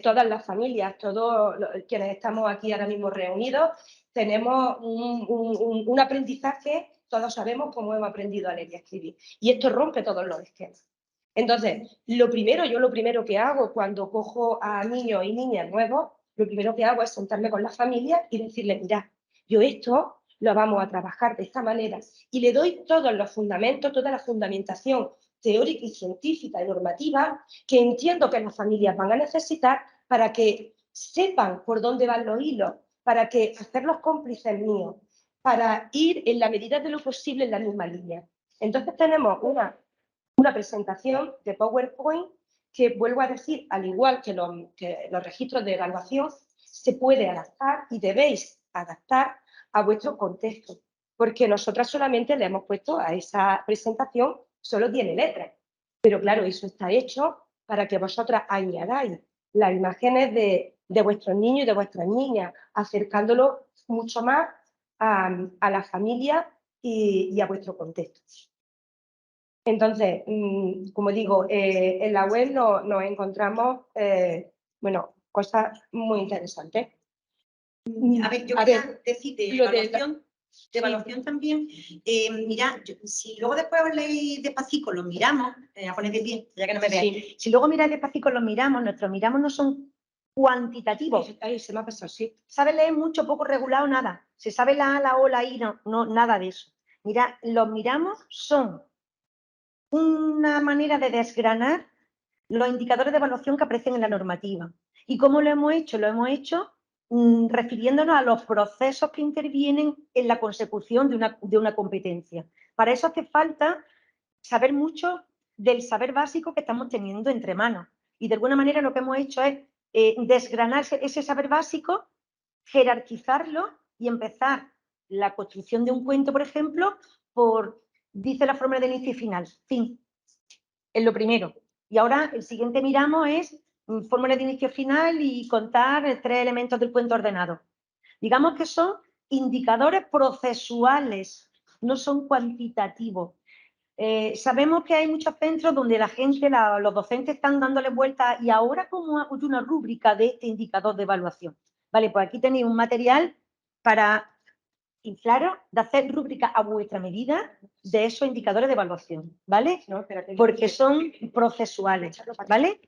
Todas las familias, todos quienes estamos aquí ahora mismo reunidos, tenemos un aprendizaje, todos sabemos cómo hemos aprendido a leer y a escribir. Y esto rompe todos los esquemas. Entonces, yo lo primero que hago cuando cojo a niños y niñas nuevos, lo primero que hago es sentarme con la familia y decirle, mira, yo esto lo vamos a trabajar de esta manera. Y le doy todos los fundamentos, toda la fundamentación teórica y científica y normativa que entiendo que las familias van a necesitar para que sepan por dónde van los hilos, para que hacerlos cómplices míos, para ir en la medida de lo posible en la misma línea. Entonces tenemos una presentación de PowerPoint que, vuelvo a decir, al igual que los registros de evaluación, se puede adaptar y debéis adaptar a vuestro contexto, porque nosotras solamente le hemos puesto a esa presentación, solo tiene letras, pero claro, eso está hecho para que vosotras añadáis las imágenes de vuestros niños y de vuestras niñas, acercándolo mucho más a la familia y a vuestro contexto. Entonces, como digo, en la web nos encontramos, bueno, cosas muy interesantes. A ver, yo quería decir de lo de evaluación, de evaluación también. Mira, si luego después os leéis despacito, los miramos, a poner de pie, ya que no me veáis. Si luego miráis despacito, los miramos, nuestros miramos no son cuantitativos. Ahí se me ha pasado, sí. ¿Sabe leer mucho, poco, regulado, nada? ¿Se sabe la A, la O, la I? No, nada de eso. Mira, los miramos son una manera de desgranar los indicadores de evaluación que aparecen en la normativa. ¿Y cómo lo hemos hecho? Lo hemos hecho refiriéndonos a los procesos que intervienen en la consecución de una competencia. Para eso hace falta saber mucho del saber básico que estamos teniendo entre manos. Y de alguna manera lo que hemos hecho es desgranar ese saber básico, jerarquizarlo y empezar la construcción de un cuento, por ejemplo, dice la fórmula de inicio y final, fin, es lo primero. Y ahora el siguiente miramos es fórmula de inicio final y contar 3 elementos del cuento ordenado. Digamos que son indicadores procesuales, no son cuantitativos. Sabemos que hay muchos centros donde la gente, los docentes están dándole vueltas y ahora cómo hago yo una rúbrica de este indicador de evaluación. Vale, pues aquí tenéis un material para inflaros, de hacer rúbricas a vuestra medida de esos indicadores de evaluación, ¿vale? No, porque son procesuales, ¿vale?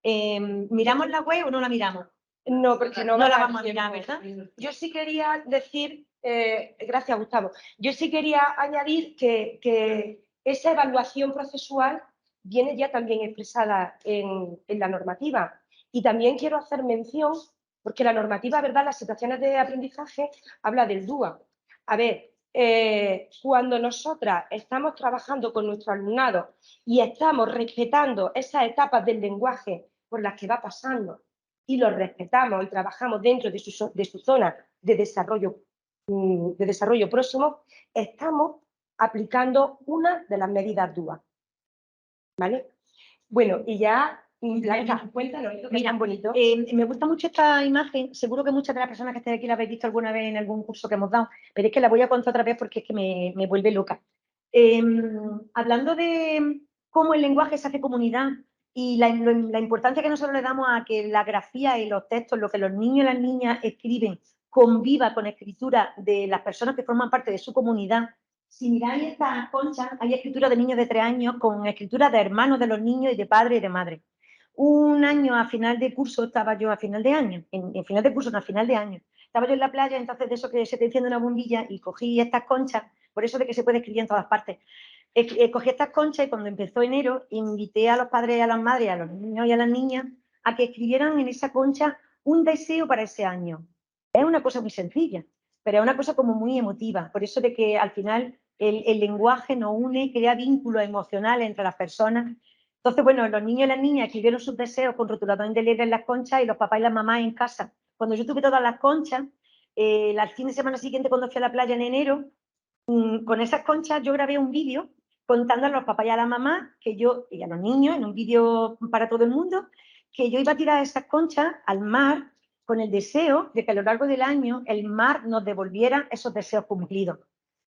¿Miramos la web o no la miramos? No, porque No la vamos a mirar, ¿verdad? Yo sí quería decir, gracias Gustavo, yo sí quería añadir que esa evaluación procesual viene ya también expresada en la normativa. Y también quiero hacer mención, porque la normativa, ¿verdad?, las situaciones de aprendizaje habla del DUA. A ver, cuando nosotras estamos trabajando con nuestro alumnado y estamos respetando esas etapas del lenguaje por las que va pasando, y los respetamos y trabajamos dentro de su zona de desarrollo próximo, estamos aplicando una de las medidas DUA. ¿Vale? Bueno, y ya, Blanca, cuéntanos esto que es tan bonito. Me gusta mucho esta imagen, seguro que muchas de las personas que estáis aquí la habéis visto alguna vez en algún curso que hemos dado, pero es que la voy a contar otra vez porque es que me vuelve loca. Hablando de cómo el lenguaje se hace comunidad y la importancia que nosotros le damos a que la grafía y los textos, lo que los niños y las niñas escriben, conviva con escritura de las personas que forman parte de su comunidad. Si miráis estas conchas, hay escritura de niños de 3 años con escritura de hermanos de los niños y de padre y de madre. Un año a final de curso estaba yo a final de año, en final de curso, no, a final de año. Estaba yo en la playa, entonces de eso que se te enciende una bombilla y cogí estas conchas, por eso de que se puede escribir en todas partes. Cogí estas conchas y cuando empezó enero invité a los padres y a las madres, a los niños y a las niñas a que escribieran en esa concha un deseo para ese año. Es una cosa muy sencilla, pero es una cosa como muy emotiva. Por eso de que al final el lenguaje nos une, crea vínculos emocionales entre las personas. Entonces, bueno, los niños y las niñas escribieron sus deseos con rotulador indeleble en las conchas y los papás y las mamás en casa. Cuando yo tuve todas las conchas, el fin de semana siguiente cuando fui a la playa en enero, con esas conchas yo grabé un vídeo contando a los papás y a la mamá que yo, y a los niños, en un vídeo para todo el mundo, que yo iba a tirar esas conchas al mar con el deseo de que a lo largo del año el mar nos devolviera esos deseos cumplidos.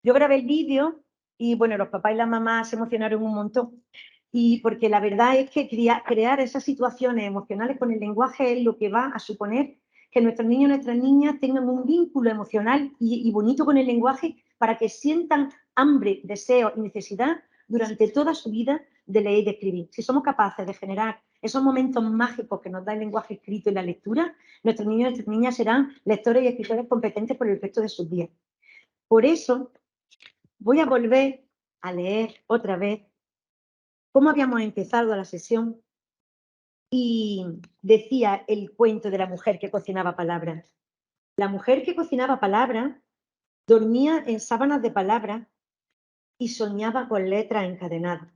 Yo grabé el vídeo y, bueno, los papás y las mamás se emocionaron un montón. Y porque la verdad es que crear esas situaciones emocionales con el lenguaje es lo que va a suponer que nuestros niños y nuestras niñas tengan un vínculo emocional y bonito con el lenguaje para que sientan hambre, deseo y necesidad durante toda su vida de leer y de escribir. Si somos capaces de generar esos momentos mágicos que nos da el lenguaje escrito y la lectura, nuestros niños y nuestras niñas serán lectores y escritores competentes por el resto de sus días. Por eso voy a volver a leer otra vez cómo habíamos empezado la sesión y decía el cuento de la mujer que cocinaba palabras. La mujer que cocinaba palabras dormía en sábanas de palabras y soñaba con letras encadenadas.